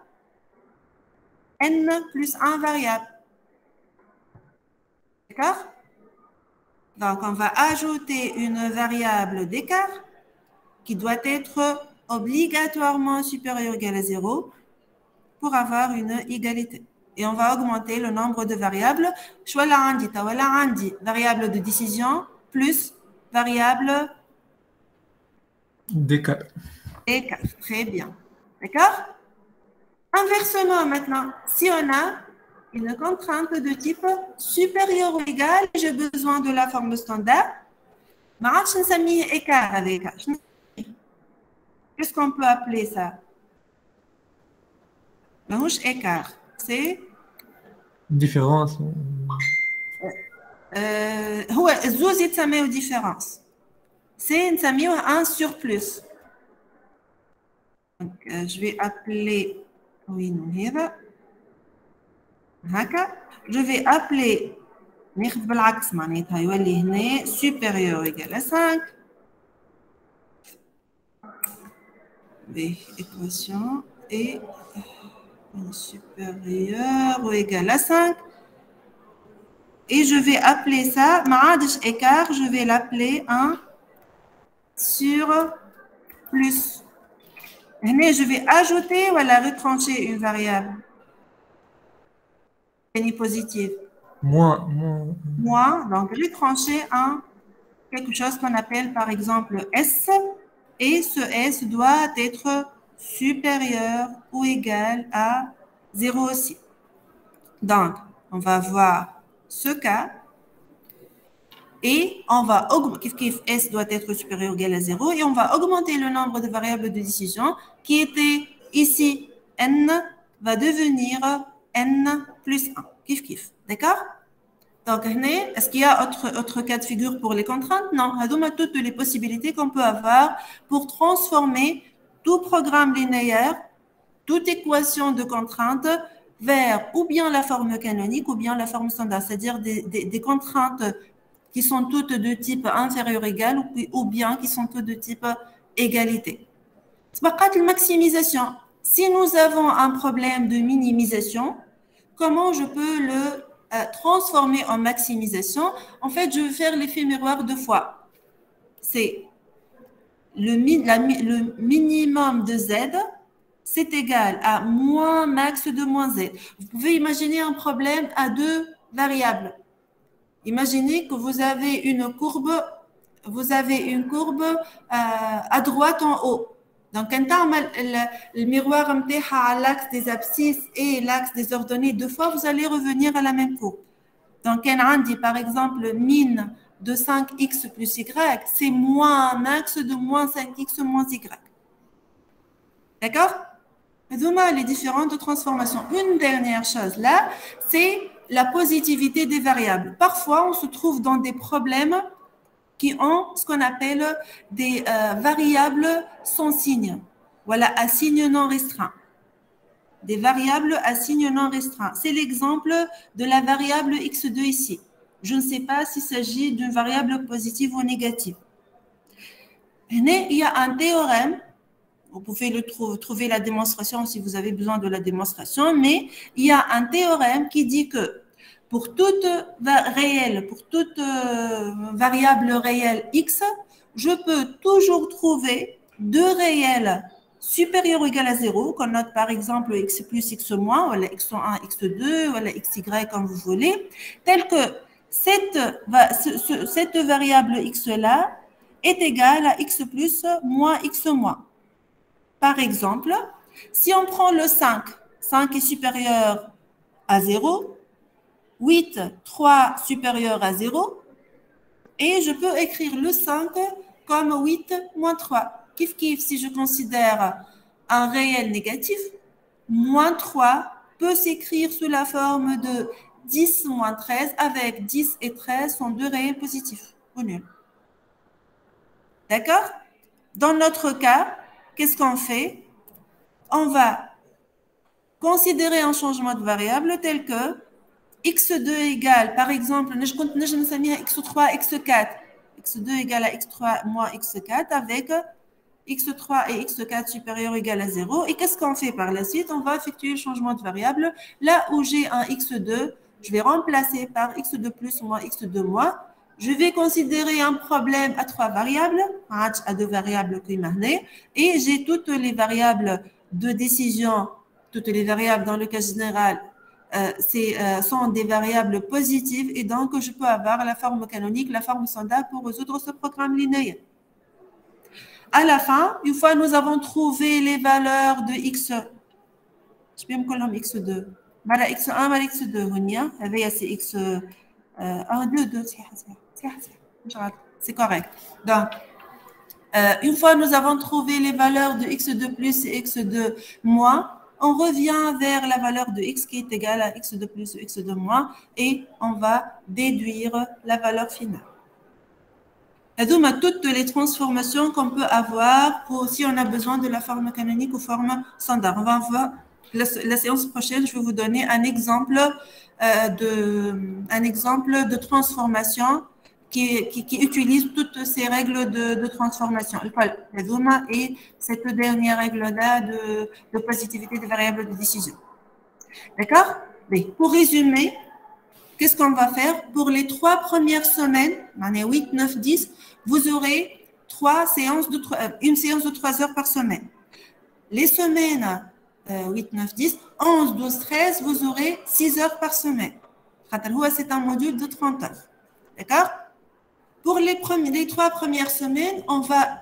Speaker 1: n plus 1 variable. D'accord? Donc, on va ajouter une variable d'écart qui doit être obligatoirement supérieure ou égale à 0 pour avoir une égalité. Et on va augmenter le nombre de variables. Variable de décision plus variable
Speaker 6: d'écart.
Speaker 1: D'écart. Très bien. D'accord? Inversement, maintenant, si on a une contrainte de type supérieur ou égal, j'ai besoin de la forme standard. Écart avec. Qu'est-ce qu'on peut appeler ça? Écart. C'est
Speaker 6: différence.
Speaker 1: Ouais, زوز يتسميو différence. C'est نسميوه un surplus. Donc, je vais appeler وين هذا هكا. Je vais appeler ناخذ بالعكس معناتها يولي هنا supérieur ou égal à 5. Équation et supérieur ou égal à 5. Et je vais appeler ça, معادش écart, je vais l'appeler un surplus. Hna, je vais ajouter ou retrancher une variable positive. Moins, donc retrancher quelque chose qu'on appelle par exemple S, et ce S doit être supérieur ou égal à 0 aussi. Donc, on va voir ce cas et on va augmenter, S doit être supérieur ou égal à 0 et on va augmenter le nombre de variables de décision qui était ici N va devenir N plus 1. Kif kif. D'accord? Donc, est-ce qu'il y a autre cas de figure pour les contraintes? Non. C'est toutes les possibilités qu'on peut avoir pour transformer tout programme linéaire, toute équation de contrainte vers ou bien la forme canonique ou bien la forme standard, c'est-à-dire des contraintes qui sont toutes de type inférieur égal ou bien qui sont toutes de type égalité. C'est pas la maximisation. Si nous avons un problème de minimisation, comment je peux le transformer en maximisation? En fait, je vais faire l'effet miroir deux fois. C'est le minimum de Z, c'est égal à moins max de moins Z. Vous pouvez imaginer un problème à deux variables. Imaginez que vous avez une courbe à droite en haut. Donc, quand on a le miroir à l'axe des abscisses et l'axe des ordonnées deux fois, vous allez revenir à la même courbe. Donc, quand on dit par exemple min de 5x plus y, c'est moins un axe de moins 5x moins y. D'accord? Les différentes transformations. Une dernière chose là, c'est la positivité des variables. Parfois, on se trouve dans des problèmes qui ont ce qu'on appelle des variables sans signe. Voilà, à signe non restreint. Des variables à signe non restreint. C'est l'exemple de la variable x2 ici. Je ne sais pas s'il s'agit d'une variable positive ou négative. Il y a un théorème. Vous pouvez trouver la démonstration si vous avez besoin de la démonstration, mais il y a un théorème qui dit que pour toute variable réelle x, je peux toujours trouver deux réels supérieurs ou égal à 0, qu'on note par exemple x plus x moins, ou x1, x2, ou xy comme vous voulez, tel que cette variable x-là est égale à x plus moins x moins. Par exemple, si on prend le 5, 5 est supérieur à 0, 8, 3 supérieur à 0, et je peux écrire le 5 comme 8 moins 3. Kif kif, si je considère un réel négatif, moins 3 peut s'écrire sous la forme de 10 moins 13, avec 10 et 13 sont deux réels positifs, ou nuls. D'accord? Dans notre cas, qu'est-ce qu'on fait? On va considérer un changement de variable tel que x2 égale, par exemple, je x3, x4. x2 égale à x3 moins x4 avec x3 et x4 supérieur ou égal à 0. Et qu'est-ce qu'on fait par la suite? On va effectuer le changement de variable. Là où j'ai un x2, je vais remplacer par x2 plus moins x2 moins. Je vais considérer un problème à 3 variables, à 2 variables et j'ai toutes les variables de décision, toutes les variables dans le cas général, sont des variables positives et donc je peux avoir la forme canonique, la forme standard pour résoudre ce programme linéaire. À la fin, une fois nous avons trouvé les valeurs de x, je peux me coller x2, x1, x2, c'est x1, 2, 2, c'est correct. Donc, une fois nous avons trouvé les valeurs de x2 plus et x2 moins, on revient vers la valeur de x qui est égale à x2 plus ou x2 moins et on va déduire la valeur finale. Et donc, toutes les transformations qu'on peut avoir pour si on a besoin de la forme canonique ou forme standard. On va voir la séance prochaine, je vais vous donner un exemple de transformation qui utilise toutes ces règles de transformation. Et cette dernière règle-là de positivité des variables de décision. D'accord? Pour résumer, qu'est-ce qu'on va faire? Pour les 3 premières semaines, 8, 9, 10, vous aurez une séance de 3 heures par semaine. Les semaines 8, 9, 10, 11, 12, 13, vous aurez 6 heures par semaine. C'est un module de 30 heures. D'accord? Pour les 3 premières semaines, on va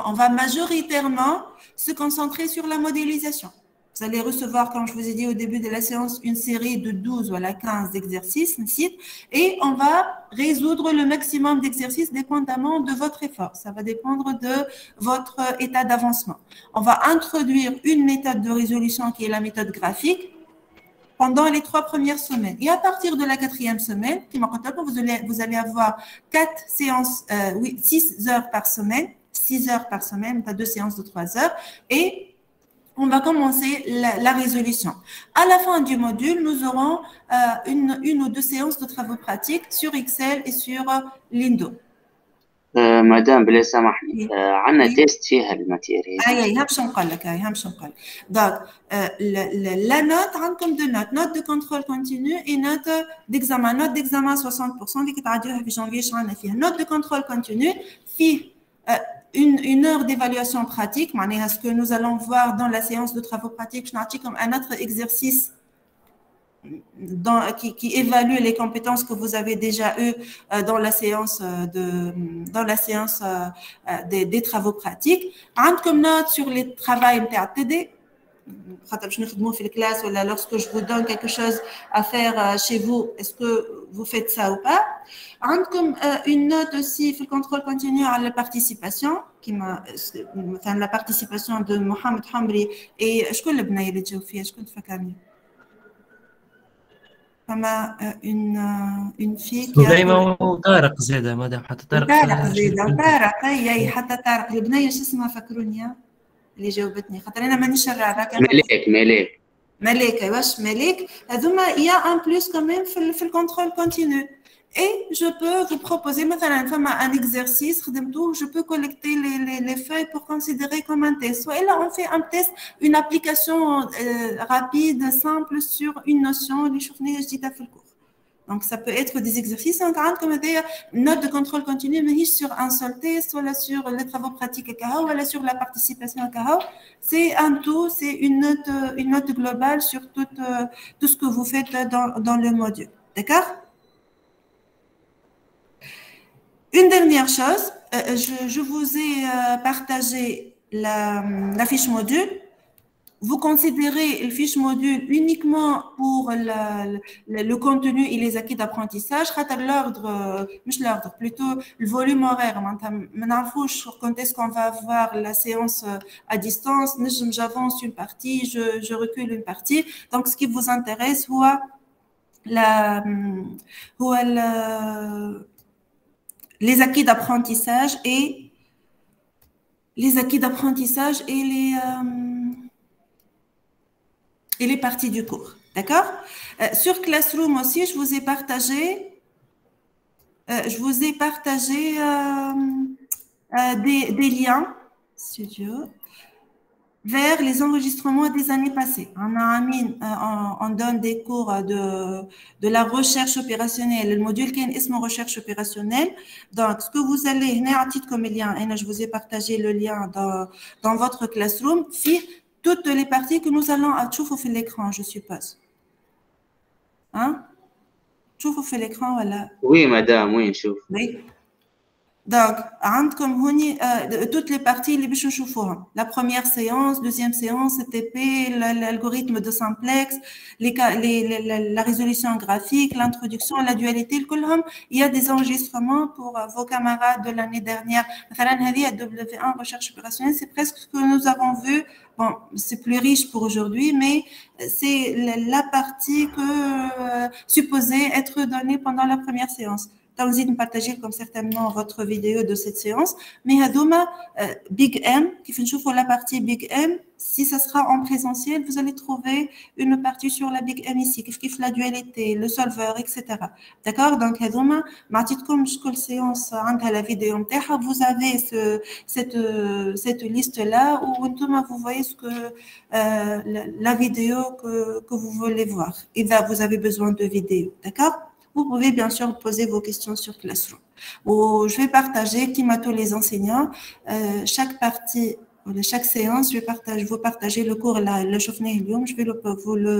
Speaker 1: on va majoritairement se concentrer sur la modélisation. Vous allez recevoir, comme je vous ai dit au début de la séance, une série de 12 ou 15 exercices, et on va résoudre le maximum d'exercices dépendamment de votre effort. Ça va dépendre de votre état d'avancement. On va introduire une méthode de résolution qui est la méthode graphique pendant les 3 premières semaines. Et à partir de la 4e semaine, vous allez avoir 6 heures par semaine, 6 heures par semaine, tu as 2 séances de 3 heures, et on va commencer la résolution. À la fin du module, nous aurons une ou 2 séances de travaux pratiques sur Excel et sur Lindo.
Speaker 12: مدام بلا سامحني عندنا تيست فيها الماتيريال.
Speaker 1: همش نقول لك دونك la note عندكم deux notes de contrôle continu et note d'examen. Note d'examen 60% اللي كتعديوها في جانفي شحال فيها. Note de contrôle continu فيه une heure d'évaluation pratique, ce que nous allons voir dans la séance de travaux pratiques, je comme un autre exercice qui évalue les compétences que vous avez déjà eues dans la séance des travaux pratiques. Comme note sur les travaux TD, lorsque je vous donne quelque chose à faire chez vous, est-ce que vous faites ça ou pas? Comme une note aussi sur le contrôle continu à la participation, la participation de Mohamed Hamri et je connais le bnaï اللي جاوا فيها شكون تفكرني فما une fille qui
Speaker 7: دايما طارق زاده مدام حتى طارق
Speaker 1: طارق هي حتى طارق البنيه شو اسمها فكروني اللي جاوبتني خاطر انا مانيش الرعرة ملك واش ملك هذوما il y a un plus quand même في الكونترول كونتينيو. Et je peux vous proposer مثلا un exercice je peux collecter les feuilles pour considérer comme un test. Et là on fait un test, une application rapide, simple sur une notion اللي شفناها جديدة في الcours. Donc ça peut être des exercices comme des notes de contrôle continu mais sur un seul test ou sur les travaux pratiques à CAHO ou sur la participation à CAHO. C'est un tout, c'est une note globale sur tout ce que vous faites dans le module. D'accord? Une dernière chose, je vous ai partagé la fiche module. Vous considérez le fiche module uniquement pour le contenu et les acquis d'apprentissage. Plutôt le volume horaire. Quand est-ce qu'on va avoir la séance à distance? J'avance une partie, je recule une partie. Donc, ce qui vous intéresse, les acquis d'apprentissage et et les parties du cours. D'accord? Sur Classroom aussi, je vous ai partagé des liens studio vers les enregistrements des années passées. On donne des cours de la recherche opérationnelle. Le module qui est une recherche opérationnelle. Donc, ce que vous allez, à titre comme lien, je vous ai partagé le lien dans votre Classroom, toutes les parties que nous allons voir l'écran, je suppose. Hein? تشوفوا في l'écran ولا؟
Speaker 12: Oui, madame, oui, نشوف.
Speaker 1: Oui. Donc, عندكم هوني toutes les parties اللي باش نشوفوهم. La première séance, deuxième séance, CTP, l'algorithme de simplex, la résolution graphique, l'introduction, la dualité, كلهم. Il y a des enregistrements pour vos camarades de l'année dernière. مثلا هذه W1 recherche opérationnelle, c'est presque ce que nous avons vu. Bon, c'est plus riche pour aujourd'hui, mais c'est la partie que supposée être donnée pendant la première séance. Vous allez partager comme certainement votre vidéo de cette séance. Mais Hadouma, Big M, qui fait la partie Big M, si ça sera en présentiel, vous allez trouver une partie sur la Big M ici, qui fait la dualité, le solveur, etc. D'accord? Donc, Hadouma, comme chaque séance a la vidéo, vous avez cette liste-là où vous voyez ce que la vidéo que vous voulez voir. Et là, vous avez besoin de vidéo. D'accord? Vous pouvez bien sûr poser vos questions sur Classroom. Je vais partager, tous les enseignants, chaque partie, chaque séance, je vais vous partager le cours, le chauffeur Helium, je vais vous le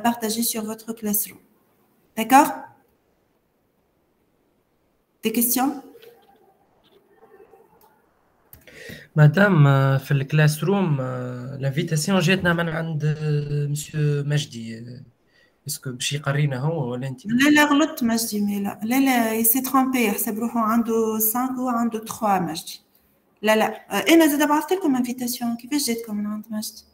Speaker 1: partager sur votre Classroom. D'accord? Des questions?
Speaker 7: Madame, في الكلاسروم l'invitation جاتنا من عند monsieur Majdi. Est-ce que باش يقرينا هو ولا انت؟
Speaker 1: لا غلطت مجدي لا il s'est trompé يحسب روحه عنده 5 وعنده 3 مجدي. لا انا زاد بعثت لكم انفيتاسيون كيفاش جاتكم من عند مجدي؟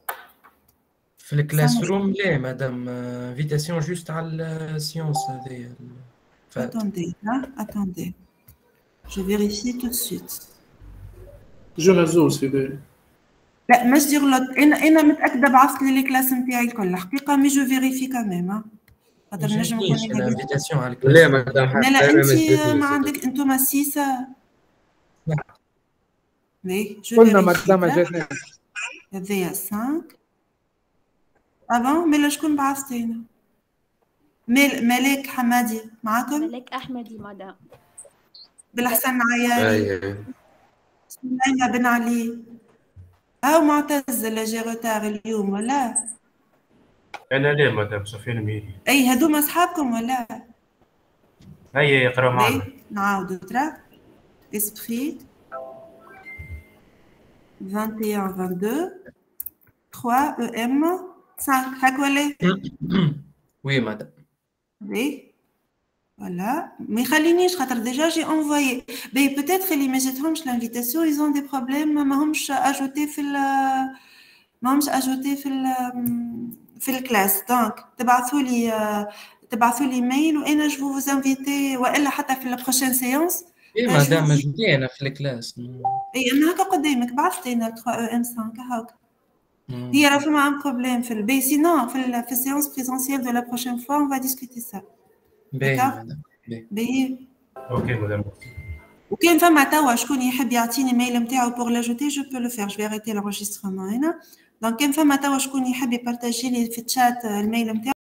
Speaker 7: في الكلاس روم لا مدام انفيتاسيون جوست على السيونس هذيا.
Speaker 1: Attendez. Je vérifie tout de suite.
Speaker 9: جو لازول سيدي.
Speaker 1: لا مجدي غلط انا متاكده بعثت لي الكلاس نتاعي الكل حقيقه مي جو فيريفي كمان خاطر نجم نكون
Speaker 7: الانفيتاسيون على الكلاس.
Speaker 4: لا مدام
Speaker 1: لا انت ما عندك انتم سيسا. وي
Speaker 11: قلنا مدام جاتنا
Speaker 1: هذيا 5 ابون مي شكون بعثتينا؟ ملك حمادي معاكم؟
Speaker 10: ملك احمدي مدام.
Speaker 1: بالحسن عياري. سليمة بن علي. أو معتز اللي جا روتار اليوم ولا؟
Speaker 13: أنا لا مدام سفيان ميري.
Speaker 1: أي هذوما أصحابكم ولا؟
Speaker 13: أي يقرأ معنا.
Speaker 1: نعاودو ترى. إسبري 21 22 3 EM 5 هاك ولا؟
Speaker 7: وي مدام.
Speaker 1: وي voilà ما يخلينيش خاطر ديجا جي انفويي بي بوتيتر اللي ما جاتهمش لانفيتاسيون ايزون دي بروبليم ماهمش اجوتي في الكلاس دونك تبعثوا لي ميل وانا جو فوز انفيتي والا حتى في البروشين سيونس
Speaker 7: اي مدام موجودين انا في الكلاس.
Speaker 1: اي انا هكا قدامك بعثتينا 3 ام 5 هاكا هي راه فما ان بروبليم في البي سينو في السيونس بريزونسيال دو لا بروشين فوا اون فا ديسكوتي سا. باهي
Speaker 13: اوكي مدام.
Speaker 1: وكان فما توا شكون يحب يعطيني ميل نتاعو بور لاجوتي جو بو لو فير جو في اريتي لونجسترمون هنا دونك كان فما توا شكون يحب يبارطاجي لي في الشات الميل نتاعو